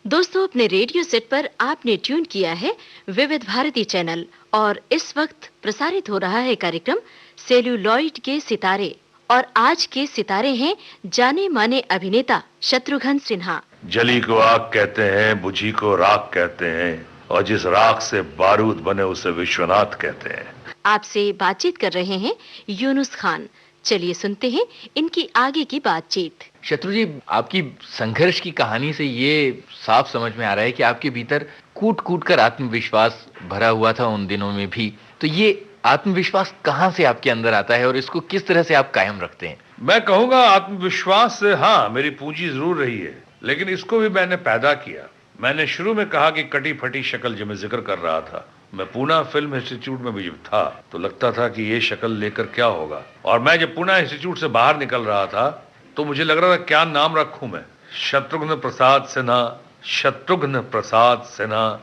दोस्तों, अपने रेडियो सेट पर आपने ट्यून किया है विविध भारती चैनल और इस वक्त प्रसारित हो रहा है कार्यक्रम सेल्यूलॉइड के सितारे और आज के सितारे हैं जाने माने अभिनेता शत्रुघ्न सिन्हा। जली को आग कहते हैं, बुझी को राख कहते हैं, और जिस राख से बारूद बने उसे विश्वनाथ कहते हैं। आपसे बातचीत कर रहे हैं यूनुस खान। चलिए सुनते हैं इनकी आगे की बातचीत। शत्रु जी, आपकी संघर्ष की कहानी से ये साफ समझ में आ रहा है कि आपके भीतर कूट कूट कर आत्मविश्वास भरा हुआ था उन दिनों में भी। तो ये आत्मविश्वास कहाँ से आपके अंदर आता है और इसको किस तरह से आप कायम रखते हैं? मैं कहूंगा आत्मविश्वास से हाँ मेरी पूंजी जरूर रही है, लेकिन इसको भी मैंने पैदा किया। मैंने शुरू में कहा कि कटी फटी शक्ल जो मैं जिक्र कर रहा था, मैं पूना फिल्म इंस्टीट्यूट में भी जब था तो लगता था कि ये शक्ल लेकर क्या होगा। और मैं जब पूना इंस्टीट्यूट से बाहर निकल रहा था तो मुझे लग रहा था क्या नाम रखूं मैं। शत्रुघ्न प्रसाद सिन्हा, शत्रुघ्न प्रसाद सिन्हा।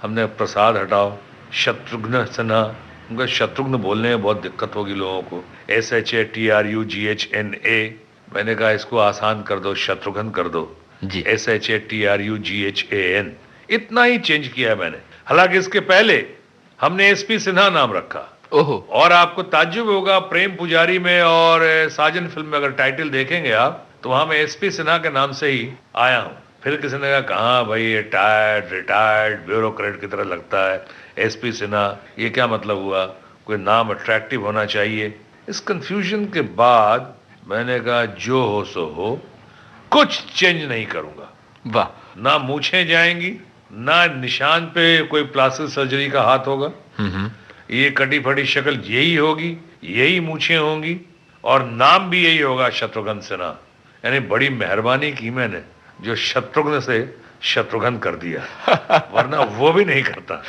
हमने प्रसाद हटाओ, शत्रुघ्न सिन्हा। उनका शत्रुघ्न बोलने में बहुत दिक्कत होगी लोगों को, SHATRUGHNA। मैंने कहा इसको आसान कर दो, शत्रुघ्न कर दो जी। SHATRUGHAN। इतना ही चेंज किया है मैंने। हालांकि इसके पहले हमने SP सिन्हा नाम रखा। ओहो। और आपको ताज्जुब होगा, प्रेम पुजारी में और साजन फिल्म में अगर टाइटल देखेंगे आप तो वहां मैं SP सिन्हा के नाम से ही आया हूं। फिर किसी ने कहा कहाँ भाई, रिटायर्ड ब्यूरोक्रेट की तरह लगता है SP सिन्हा, ये क्या मतलब हुआ? कोई नाम अट्रैक्टिव होना चाहिए। इस कंफ्यूजन के बाद मैंने कहा जो हो सो हो, कुछ चेंज नहीं करूंगा। वाह। ना मूछें जाएंगी, ना निशान पे कोई प्लास्टिक सर्जरी का हाथ होगा। ये कटी फटी शक्ल यही होगी, यही मूछें होंगी, और नाम भी यही होगा, शत्रुघ्न सिन्हा। यानी बड़ी मेहरबानी की मैंने जो शत्रुघ्न से शत्रुघ्न कर दिया, वरना वो भी नहीं करता।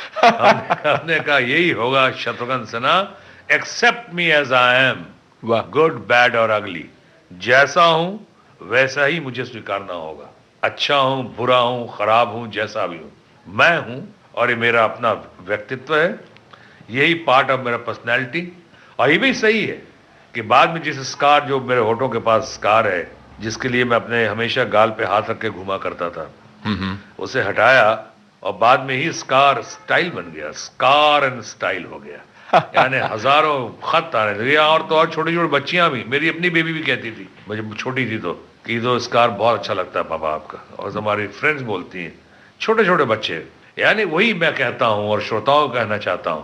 हमने कहा यही होगा, Shatrughan Sinha, accept me as I am, good bad और अगली। जैसा हूं वैसा ही मुझे स्वीकारना होगा। अच्छा हूं, बुरा हूं, खराब हूं, जैसा भी हूं, मैं हूं, और ये मेरा अपना व्यक्तित्व है, यही पार्ट ऑफ मेरा पर्सनैलिटी। और ये भी सही है कि बाद में जिस स्कार, जो मेरे होठों के पास स्कार है, जिसके लिए मैं अपने हमेशा गाल पे हाथ रख के घुमा करता था, उसे हटाया और बाद में ही स्कार स्टाइल बन गया, स्कार एंड स्टाइल हो गया। यानी हजारों खत आने लगे, और तो और छोटी छोटी बच्चियां भी, मेरी अपनी बेबी भी कहती थी मुझे छोटी थी तो, कि तो स्कार बहुत अच्छा लगता है पापा आपका। और हमारी फ्रेंड्स बोलती हैं, छोटे छोटे बच्चे। यानी वही मैं कहता हूं और श्रोताओं को कहना चाहता हूं,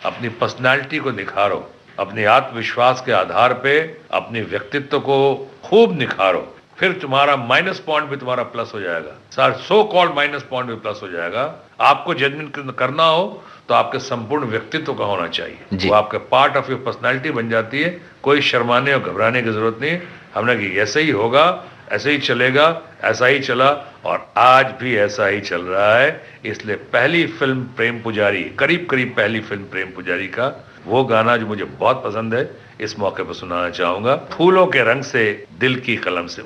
अपनी पर्सनालिटी को निखारो, अपने आत्मविश्वास के आधार पे अपने व्यक्तित्व को खूब निखारो, फिर तुम्हारा माइनस पॉइंट भी तुम्हारा प्लस हो जाएगा, sir so called minus point भी प्लस हो जाएगा। आपको जजमेंट करना हो तो आपके संपूर्ण व्यक्तित्व का होना चाहिए, वो आपके पार्ट ऑफ योर पर्सनालिटी बन जाती है। कोई शर्माने और घबराने की जरूरत नहीं। हमने कि ऐसे ही होगा, ऐसे ही चलेगा, ऐसा ही चला और आज भी ऐसा ही चल रहा है। इसलिए पहली फिल्म प्रेम पुजारी, करीब करीब पहली फिल्म प्रेम पुजारी का वो गाना जो मुझे बहुत पसंद है, इस मौके पर सुनाना चाहूंगा। फूलों के रंग से दिल की कलम से।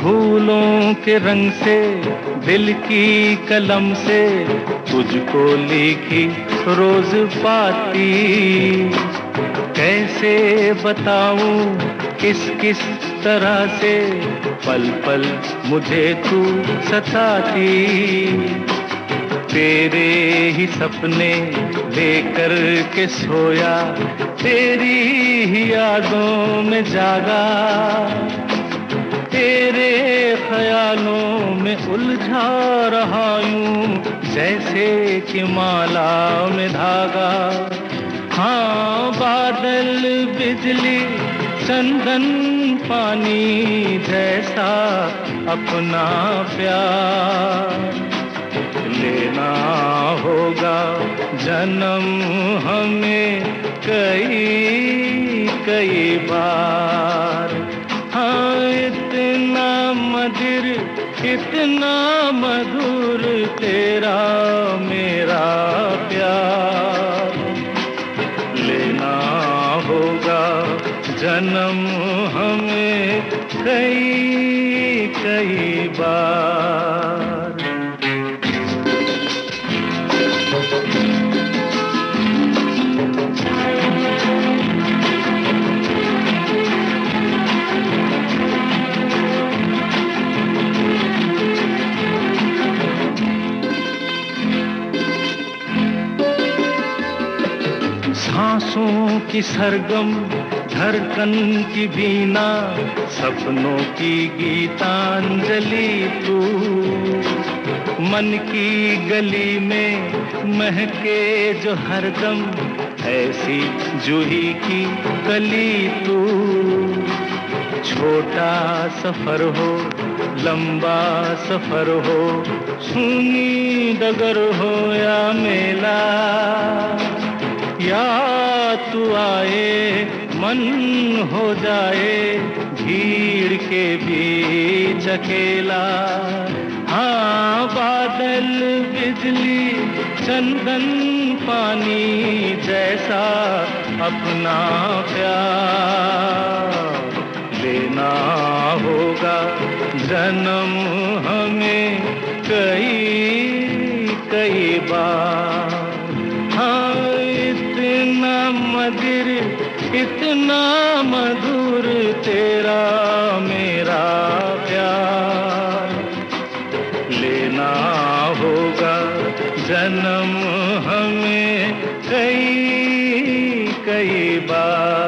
फूलों के रंग से दिल की कलम से तुझको लिखी रोज पाती, कैसे बताऊं किस किस तरह से पल पल मुझे तू सताती। तेरे ही सपने लेकर के सोया, तेरी ही यादों में जागा, तेरे ख्यालों में उलझा रहा यूं जैसे कि माला में धागा। हाँ, बादल बिजली चंदन पानी जैसा अपना प्यार लेना होगा जन्म हमें कई कई बार। हाँ, इतना मधुर, इतना मधुर तेरा मेरा प्यार, लेना होगा जन्म हमें कई कई बार। सांसों की सरगम धड़कन की बीना, सपनों की गीतांजलि तू। मन की गली में महके जो हरदम, ऐसी जूही की कली तू। छोटा सफर हो लंबा सफर हो, सुनी डगर हो या मेला, या तू आए मन हो जाए भीड़ के बीच अकेला। हाँ, बादल बिजली चंदन पानी जैसा अपना प्यार लेना होगा जन्म हमें कई कई बार। हाँ, इतना मधुर इतना मधुर तेरा मेरा प्यार, लेना होगा जन्म हमें कई कई बार।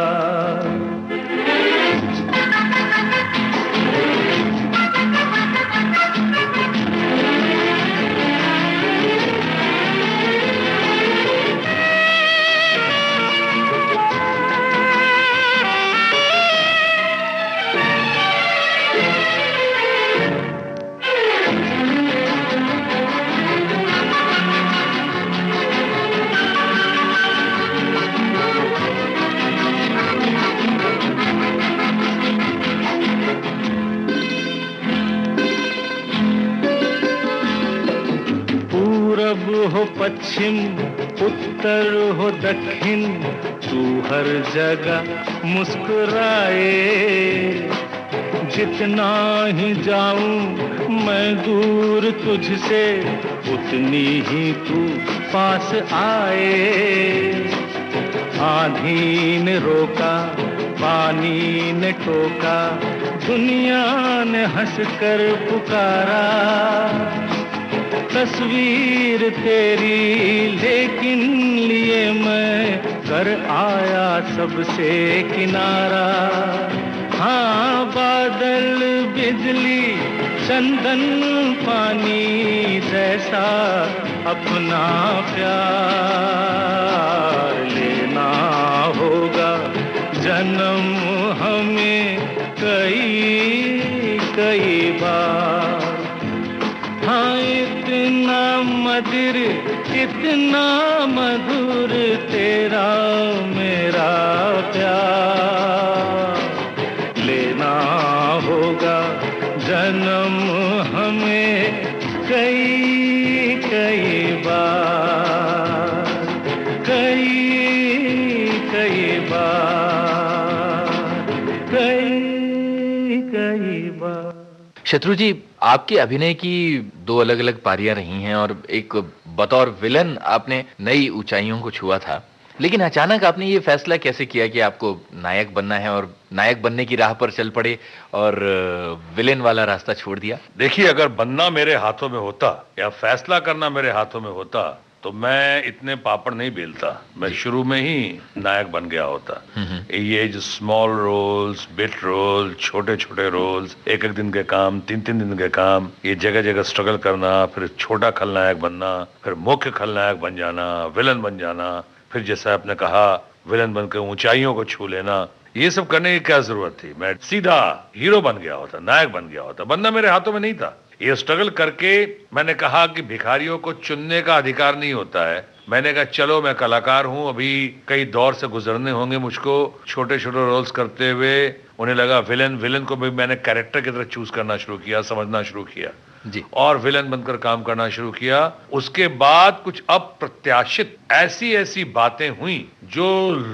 हो पश्चिम उत्तर हो दक्षिण, तू हर जगह मुस्कुराए। जितना ही जाऊं मैं दूर तुझसे, उतनी ही तू पास आए। आंधी ने रोका पानी ने टोका, दुनिया ने हंसकर पुकारा। तस्वीर तेरी लेकिन लिए मैं कर आया सबसे किनारा। हाँ, बादल बिजली चंदन पानी जैसा अपना प्यार लेना होगा जन्म हमें कई कई बार। हाँ, इतना मधुर तेरा मेरा प्यार, लेना होगा जन्म हमें कई कई बार, कई कई बार, कई कई बार। शत्रु जी, आपके अभिनय की दो अलग अलग पारियां रही हैं और एक बतौर विलन आपने नई ऊंचाइयों को छुआ था, लेकिन अचानक आपने ये फैसला कैसे किया कि आपको नायक बनना है और नायक बनने की राह पर चल पड़े और विलेन वाला रास्ता छोड़ दिया? देखिए, अगर बनना मेरे हाथों में होता या फैसला करना मेरे हाथों में होता तो मैं इतने पापड़ नहीं बेलता, मैं शुरू में ही नायक बन गया होता। ये जो स्मॉल रोल्स, बिट रोल, छोटे छोटे रोल्स, एक एक दिन के काम, तीन तीन दिन के काम, ये जगह जगह स्ट्रगल करना, फिर छोटा खलनायक बनना, फिर मुख्य खलनायक बन जाना, विलन बन जाना, फिर जैसा आपने कहा विलन बनकर ऊंचाइयों को छू लेना, ये सब करने की क्या जरूरत थी? मैं सीधा हीरो बन गया होता, नायक बन गया होता। बनना मेरे हाथों में नहीं था। ये स्ट्रगल करके मैंने कहा कि भिखारियों को चुनने का अधिकार नहीं होता है। मैंने कहा चलो, मैं कलाकार हूं, अभी कई दौर से गुजरने होंगे मुझको छोटे छोटे रोल्स करते हुए। उन्हें लगा विलन को भी मैंने कैरेक्टर की तरह चूज करना शुरू किया, समझना शुरू किया जी, और विलन बनकर काम करना शुरू किया। उसके बाद कुछ अप्रत्याशित ऐसी बातें हुई जो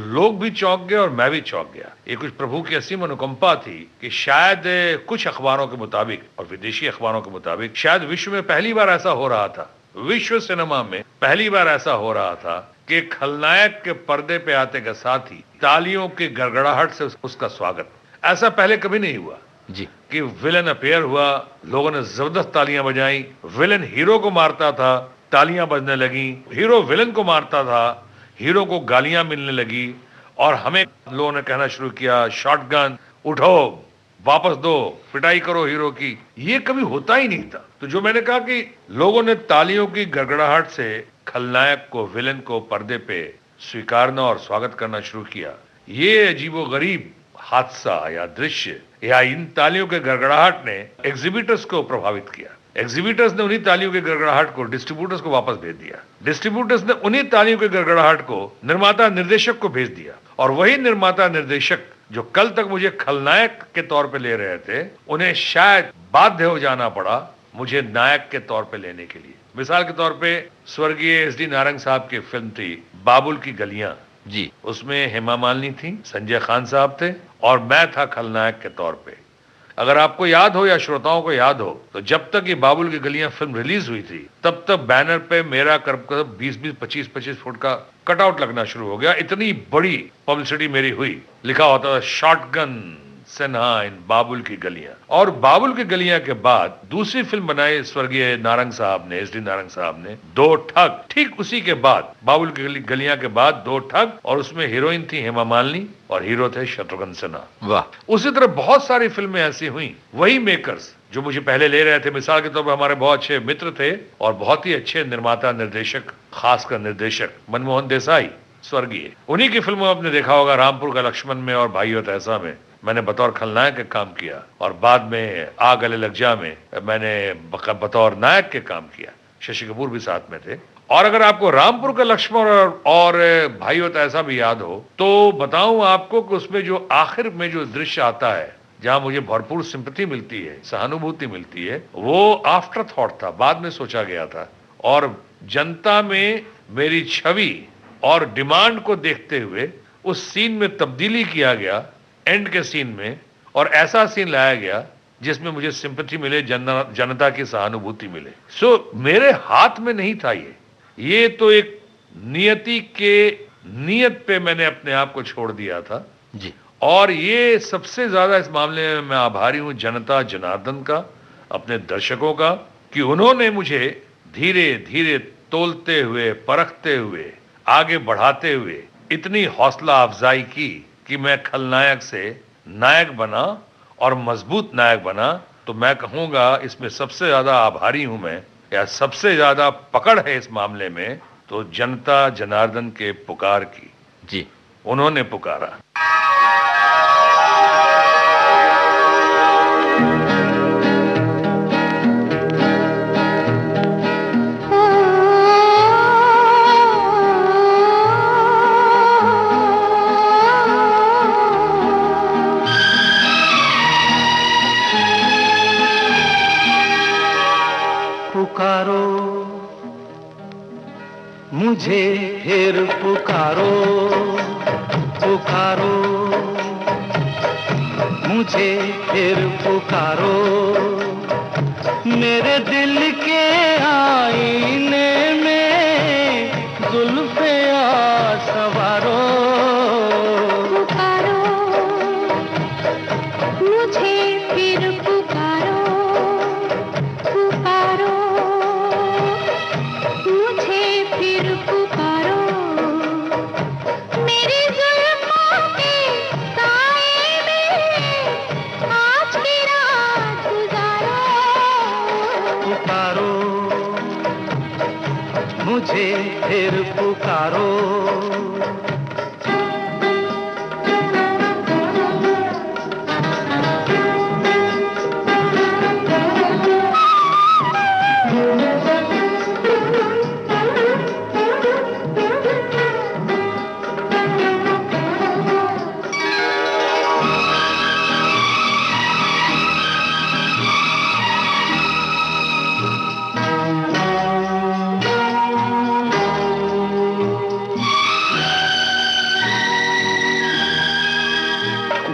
लोग भी चौंक गए और मैं भी चौंक गया। ये कुछ प्रभु की असीम अनुकंपा थी कि शायद कुछ अखबारों के मुताबिक और विदेशी अखबारों के मुताबिक शायद विश्व में पहली बार ऐसा हो रहा था, विश्व सिनेमा में पहली बार ऐसा हो रहा था कि खलनायक के पर्दे पे आते के साथ ही तालियों की गड़गड़ाहट से उसका स्वागत। ऐसा पहले कभी नहीं हुआ जी कि विलन अपीयर हुआ, लोगों ने जबरदस्त तालियां बजाई, विलन हीरो को मारता था, तालियां बजने लगी, हीरो विलन को मारता था, हीरो को गालियां मिलने लगी और हमें लोगों ने कहना शुरू किया शॉटगन उठो, वापस दो, पिटाई करो हीरो की, ये कभी होता ही नहीं था। तो जो मैंने कहा कि लोगों ने तालियों की गड़गड़ाहट से खलनायक को, विलेन को पर्दे पे स्वीकारना और स्वागत करना शुरू किया, ये अजीबोगरीब हादसा या दृश्य या इन तालियों के गड़गड़ाहट ने एग्जीबिटर्स को प्रभावित किया। एग्जीबिटर्स ने उन्हीं तालियों के गड़गड़ाहट को डिस्ट्रीब्यूटर्स को वापस भेज दिया। डिस्ट्रीब्यूटर्स ने उन्हीं तालियों के गड़गड़ाहट को निर्माता निर्देशक को भेज दिया, और वही निर्माता निर्देशक जो कल तक मुझे खलनायक के तौर पे ले रहे थे, उन्हें शायद बाध्य हो जाना पड़ा मुझे नायक के तौर पे लेने के लिए। मिसाल के तौर पे स्वर्गीय एस डी नारंग साहब की फिल्म थी बाबुल की गलियां जी, उसमें हेमा मालिनी थी, संजय खान साहब थे और मैं था खलनायक के तौर पे। अगर आपको याद हो या श्रोताओं को याद हो तो जब तक ये बाबुल की गलियां फिल्म रिलीज हुई थी तब तक बैनर पे मेरा करीब 20-20, 25-25 फुट का कटआउट लगना शुरू हो गया। इतनी बड़ी पब्लिसिटी मेरी हुई, लिखा होता था शॉटगन सिन्हा इन बाबुल की गलियां। और बाबुल की गलियां के बाद दूसरी फिल्म बनाई स्वर्गीय नारंग साहब ने, एस डी नारंग साहब ने, दो ठग। ठीक उसी के बाद बाबुल की गलियां के बाद दो ठग, और उसमें हीरोइन थी हेमा मालिनी और हीरो थे शत्रुघ्न सिन्हा। वाह। उसी तरह बहुत सारी फिल्में ऐसी हुई, वही मेकर्स जो मुझे पहले ले रहे थे। मिसाल के तौर पर हमारे बहुत अच्छे मित्र थे और बहुत ही अच्छे निर्माता निर्देशक, खासकर निर्देशक मनमोहन देसाई स्वर्गीय, उन्हीं की फिल्मों में आपने देखा होगा रामपुर का लक्ष्मण में और भाइयों तैसा में मैंने बतौर खलनायक के काम किया, और बाद में आ गले लग जा में मैंने बतौर नायक के काम किया। शशि कपूर भी साथ में थे। और अगर आपको रामपुर का लक्ष्मण और भाइयों तैसा भी याद हो तो बताऊं आपको कि उसमें जो आखिर में जो दृश्य आता है जहां मुझे भरपूर सिंपैथी मिलती है, सहानुभूति मिलती है, वो आफ्टर थॉट था, बाद में सोचा गया था। और जनता में मेरी छवि और डिमांड को देखते हुए उस सीन में तब्दीली किया गया एंड के सीन में, और ऐसा सीन लाया गया जिसमें मुझे सिंपैथी मिले, जनता की सहानुभूति मिले। सो मेरे हाथ में नहीं था ये तो एक नियति के नियत पे मैंने अपने आप को छोड़ दिया था जी। और ये सबसे ज्यादा इस मामले में मैं आभारी हूं जनता जनार्दन का, अपने दर्शकों का, कि उन्होंने मुझे धीरे धीरे तोलते हुए, परखते हुए, आगे बढ़ाते हुए इतनी हौसला अफजाई की कि मैं खलनायक से नायक बना और मजबूत नायक बना। तो मैं कहूंगा इसमें सबसे ज्यादा आभारी हूं मैं, या सबसे ज्यादा पकड़ है इस मामले में तो जनता जनार्दन के पुकार की। जी, उन्होंने पुकारा। पुकारो मुझे फिर पुकारो, पुकारो मुझे फिर पुकारो, मेरे दिल के आईने में जुल्फे आ सवारो। पुकारो मुझे फिर पुकारो, पुकारो मुझे फिर पुकारो, मेरी जुल्फों के साए में आज की रात गुजारो। पुकारो मुझे फिर पुकारो।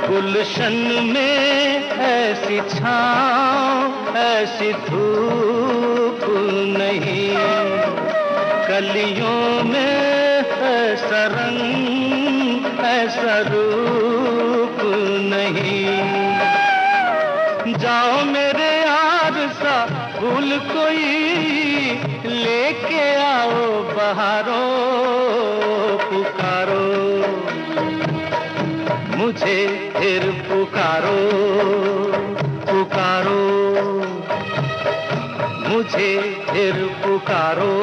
गुलशन में ऐसी छाँव, ऐसी धूप नहीं, कलियों में ऐसा रंग, ऐसा रूप नहीं। जाओ मेरे यार सा फूल कोई लेके आओ बहारों। पुकारो, मुझे फिर पुकारो, पुकारो, मुझे फिर पुकारो।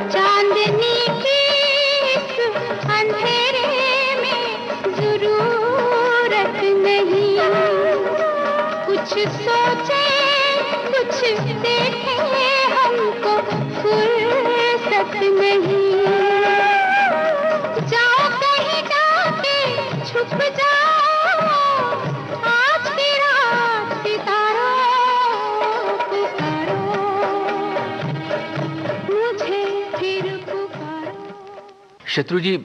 चांदनी की इस अंधेरे में जरूरत नहीं, कुछ सोचे कुछ देखे हमको फुर्सत नहीं। जाओ कहीं जाके छुप जाओ, आज की रात सितारों पुकारो, मुझे फिर पुकारो। शत्रु जी,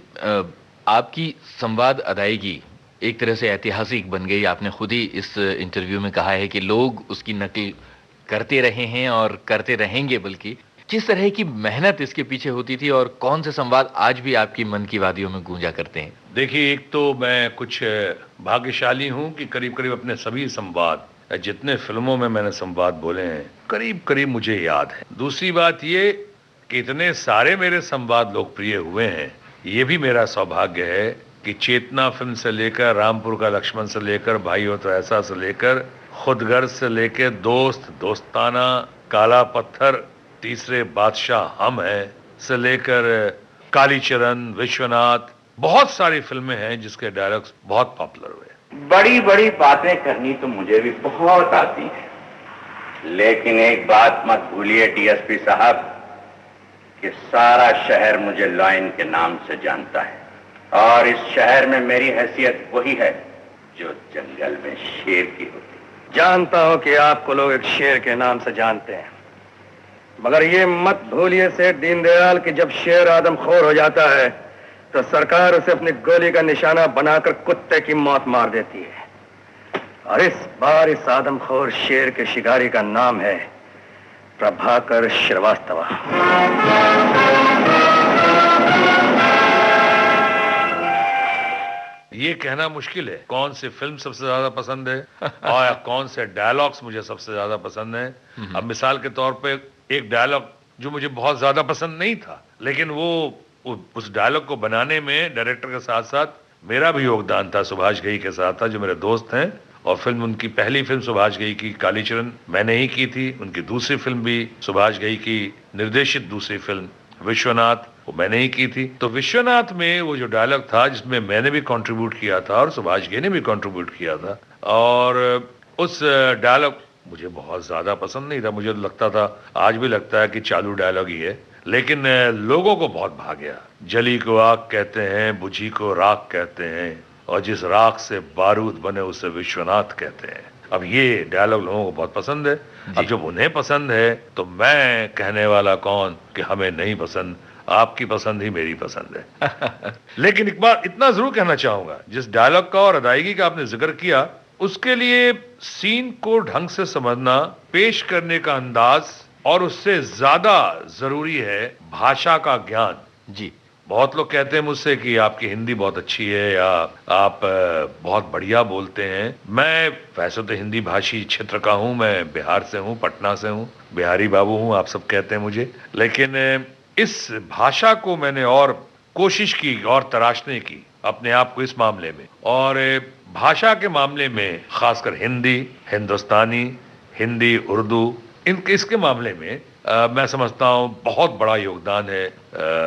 आपकी संवाद अदायगी एक तरह से ऐतिहासिक बन गई। आपने खुद ही इस इंटरव्यू में कहा है कि लोग उसकी नकल करते रहे हैं और करते रहेंगे। बल्कि किस तरह की मेहनत इसके पीछे होती थी और कौन से संवाद आज भी आपकी मन की वादियों में गूंजा करते हैं? देखिए, एक तो मैं कुछ भाग्यशाली हूं कि करीब करीब अपने सभी संवाद, जितने फिल्मों में मैंने संवाद बोले हैं, करीब करीब मुझे याद है। दूसरी बात ये कि इतने सारे मेरे संवाद लोकप्रिय हुए हैं, ये भी मेरा सौभाग्य है कि चेतना फिल्म से लेकर, रामपुर का लक्ष्मण से लेकर, भाई हो तो ऐसा से लेकर, खुदगर्ज से लेकर, दोस्त, दोस्ताना, काला पत्थर, तीसरे बादशाह हम हैं से लेकर कालीचरण, विश्वनाथ, बहुत सारी फिल्में हैं जिसके डायलॉग्स बहुत पॉपुलर हुए। बड़ी बड़ी बातें करनी तो मुझे भी बहुत आती है, लेकिन एक बात मत भूलिए डीएसपी साहब कि सारा शहर मुझे लॉयन के नाम से जानता है, और इस शहर में मेरी हैसियत वही है जो जंगल में शेर की होती। जानता हूं कि आपको लोग एक शेर के नाम से जानते हैं, मगर ये मत भूलिए सेठ दीनदयाल कि जब शेर आदमखोर हो जाता है तो सरकार उसे अपनी गोली का निशाना बनाकर कुत्ते की मौत मार देती है। और इस बार इस आदमखोर शेर के शिकारी का नाम है प्रभाकर श्रीवास्तव। ये कहना मुश्किल है कौन सी फिल्म सबसे ज्यादा पसंद है और कौन से डायलॉग्स मुझे सबसे ज्यादा पसंद है। अब मिसाल के तौर पे एक डायलॉग जो मुझे बहुत ज्यादा पसंद नहीं था, लेकिन उस डायलॉग को बनाने में डायरेक्टर के साथ साथ मेरा भी योगदान था, सुभाष घई के साथ था, जो मेरे दोस्त हैं। और फिल्म, उनकी पहली फिल्म सुभाष घई की कालीचरण मैंने ही की थी, उनकी दूसरी फिल्म भी सुभाष घई की निर्देशित दूसरी फिल्म विश्वनाथ, वो मैंने ही की थी। तो विश्वनाथ में वो जो डायलॉग था जिसमें मैंने भी कंट्रीब्यूट किया था और सुभाष घई ने भी कंट्रीब्यूट किया था, और उस डायलॉग मुझे बहुत ज्यादा पसंद नहीं था। मुझे लगता था, आज भी लगता है कि चालू डायलॉग ही है, लेकिन लोगों को बहुत भा गया। जली को आग कहते हैं, बुझी को राख कहते हैं, और जिस राख से बारूद बने उसे विश्वनाथ कहते हैं। अब ये डायलॉग लोगों को बहुत पसंद है। अब जब उन्हें पसंद है तो मैं कहने वाला कौन कि हमें नहीं पसंद, आपकी पसंद ही मेरी पसंद है। लेकिन एक बार इतना जरूर कहना चाहूंगा, जिस डायलॉग का और अदायगी का आपने जिक्र किया, उसके लिए सीन को ढंग से समझना, पेश करने का अंदाज, और उससे ज्यादा जरूरी है भाषा का ज्ञान। जी, बहुत लोग कहते हैं मुझसे कि आपकी हिंदी बहुत अच्छी है या आप बहुत बढ़िया बोलते हैं। मैं वैसे तो हिंदी भाषी क्षेत्र का हूं, मैं बिहार से हूं, पटना से हूं, बिहारी बाबू हूं, आप सब कहते हैं मुझे। लेकिन इस भाषा को मैंने और कोशिश की और तराशने की अपने आप को इस मामले में, और भाषा के मामले में खासकर हिंदी, हिंदुस्तानी, हिंदी, उर्दू, इसके मामले में मैं समझता हूं बहुत बड़ा योगदान है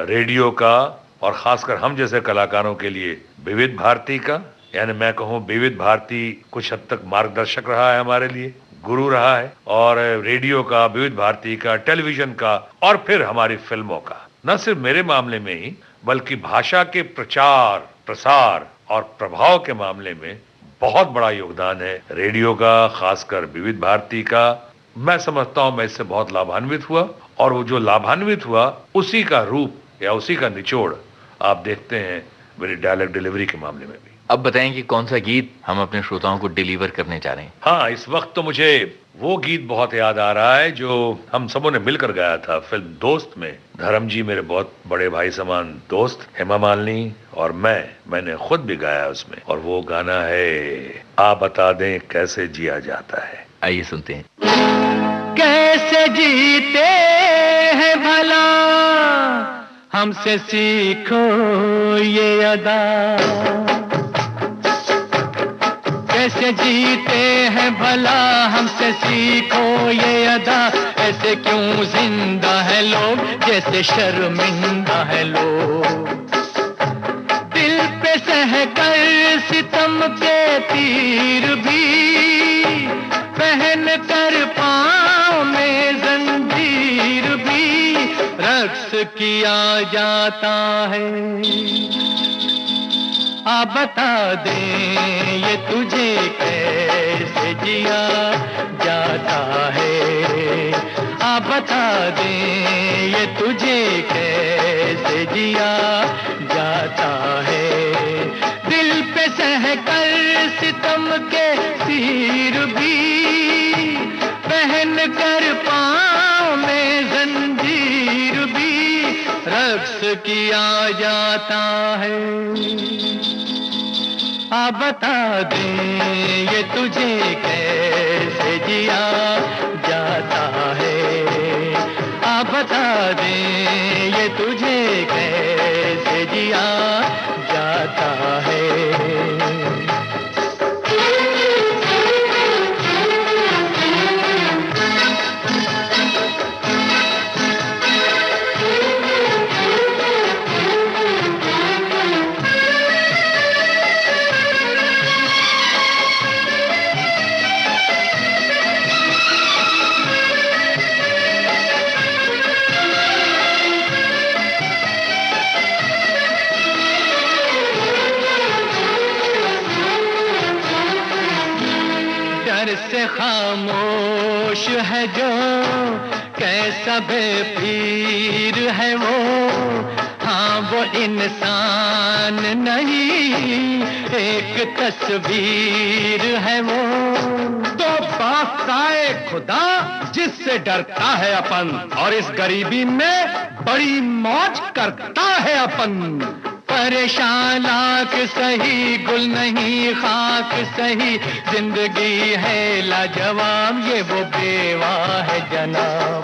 रेडियो का, और खासकर हम जैसे कलाकारों के लिए विविध भारती का। यानी मैं कहूं विविध भारती कुछ हद तक मार्गदर्शक रहा है हमारे लिए, गुरु रहा है, और रेडियो का, विविध भारती का, टेलीविजन का, और फिर हमारी फिल्मों का। न सिर्फ मेरे मामले में ही बल्कि भाषा के प्रचार, प्रसार और प्रभाव के मामले में बहुत बड़ा योगदान है रेडियो का, खासकर विविध भारती का। मैं समझता हूं मैं इससे बहुत लाभान्वित हुआ, और वो जो लाभान्वित हुआ उसी का रूप या उसी का निचोड़ आप देखते हैं मेरी डायलॉग डिलीवरी के मामले में भी। अब बताएं कि कौन सा गीत हम अपने श्रोताओं को डिलीवर करने जा रहे हैं। हाँ, इस वक्त तो मुझे वो गीत बहुत याद आ रहा है जो हम सबों ने मिलकर गाया था फिल्म दोस्त में। धर्म जी मेरे बहुत बड़े भाई समान दोस्त, हेमा मालिनी और मैंने खुद भी गाया उसमें, और वो गाना है आ बता दें कैसे जिया जाता है। आइए सुनते हैं। कैसे जीते हैं भला, हमसे सीखो ये अदा। कैसे जीते हैं भला, हमसे सीखो ये अदा। ऐसे क्यों जिंदा है लोग, जैसे शर्मिंदा है लोग। दिल पे सहकर सितम के तीर भी, पहन कर पाँव में जंजीर भी, रक्स किया जाता है। आ बता दे ये तुझे कैसे जिया जाता है। आ बता दे ये तुझे कैसे जिया जाता है। दिल पे सहकर सितम के तीर भी, पहन कर पाँव में जंजीर भी, रक्स किया जाता है। आ बता दे ये तुझे कैसे जिया जाता है। आ बता दे ये तुझे कैसे जिया जाता है। से खामोश है जो, कैसा बेपीर है वो। हाँ वो इंसान नहीं, एक तस्वीर है वो। तो बादशाह खुदा जिससे डरता है अपन, और इस गरीबी में बड़ी मौज करता है अपन। परेशान लाख सही, गुल नहीं खाक सही, जिंदगी है लाजवाब, ये वो बेवा है जनाब।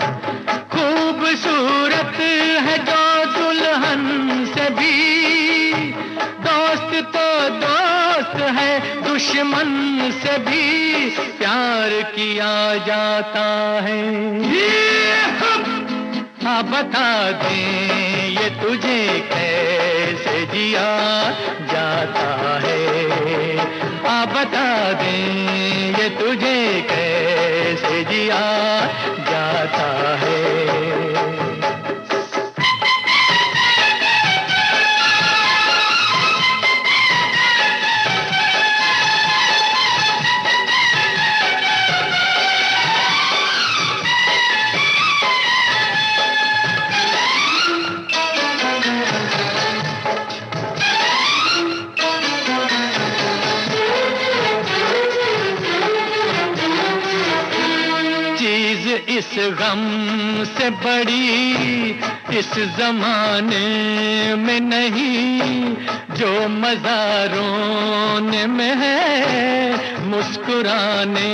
खूबसूरत है जो दुल्हन से भी, दोस्त तो दोस्त है दुश्मन से भी, प्यार किया जाता है। हाँ बता दे ये तुझे कैसे जिया जाता है। हाँ बता दे ये तुझे कैसे जिया जाता है। इस गम से बड़ी इस जमाने में नहीं, जो मज़ा रोने में है मुस्कुराने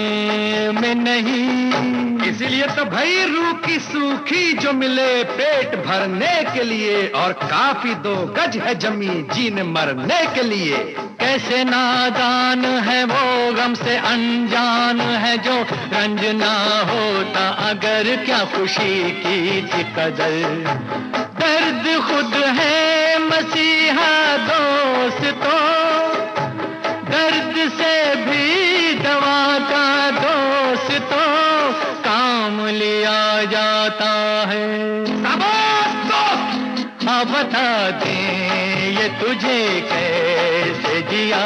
में नहीं। इसीलिए तो भाई रूखी सूखी जो मिले पेट भरने के लिए, और काफी 2 गज है जमी जीने मरने के लिए। कैसे नादान है वो गम से अनजान है जो, रंज ना होता अगर क्या खुशी की थी कदर। दर्द खुद है मसीहा दोस्तों, दर्द से भी दवा का दोस्तों काम लिया जाता है। हाँ बता दे ये तुझे कैसे जिया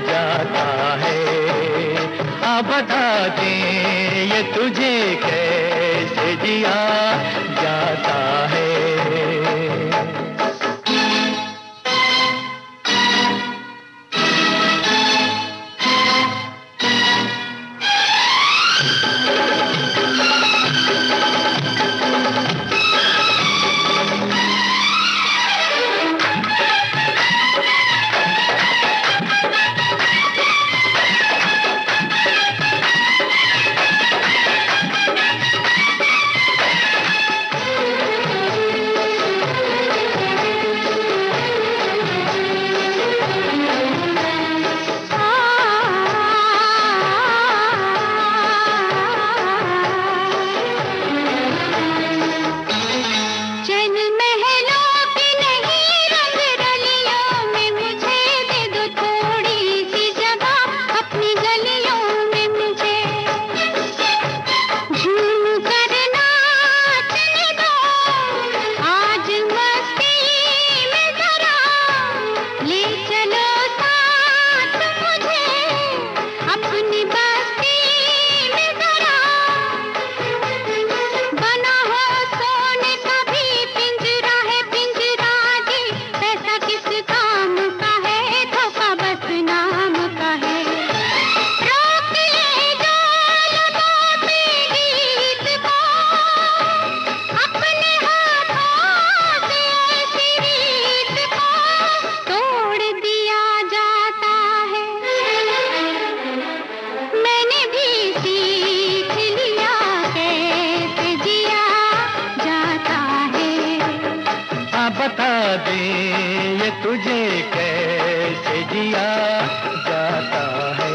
जाता है। हाँ बता दे ये तुझे कैसे जिया जाता है। तुझे कैसे जिया जाता है,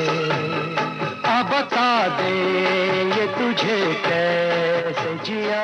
अब बता दे ये तुझे कैसे जिया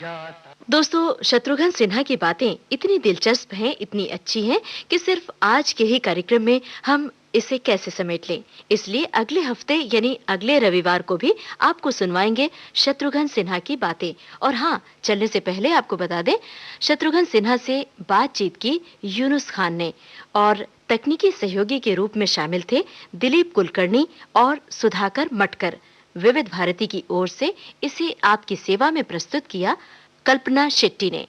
जाता। दोस्तों, शत्रुघ्न सिन्हा की बातें इतनी दिलचस्प हैं, इतनी अच्छी हैं कि सिर्फ आज के ही कार्यक्रम में हम इसे कैसे समेट लें। इसलिए अगले हफ्ते यानी अगले रविवार को भी आपको सुनवाएंगे शत्रुघ्न सिन्हा की बातें। और हाँ, चलने से पहले आपको बता दें, शत्रुघ्न सिन्हा से बातचीत की यूनुस खान ने और तकनीकी सहयोगी के रूप में शामिल थे दिलीप कुलकर्णी और सुधाकर मटकर। विविध भारती की ओर से इसे आपकी सेवा में प्रस्तुत किया कल्पना शेट्टी ने।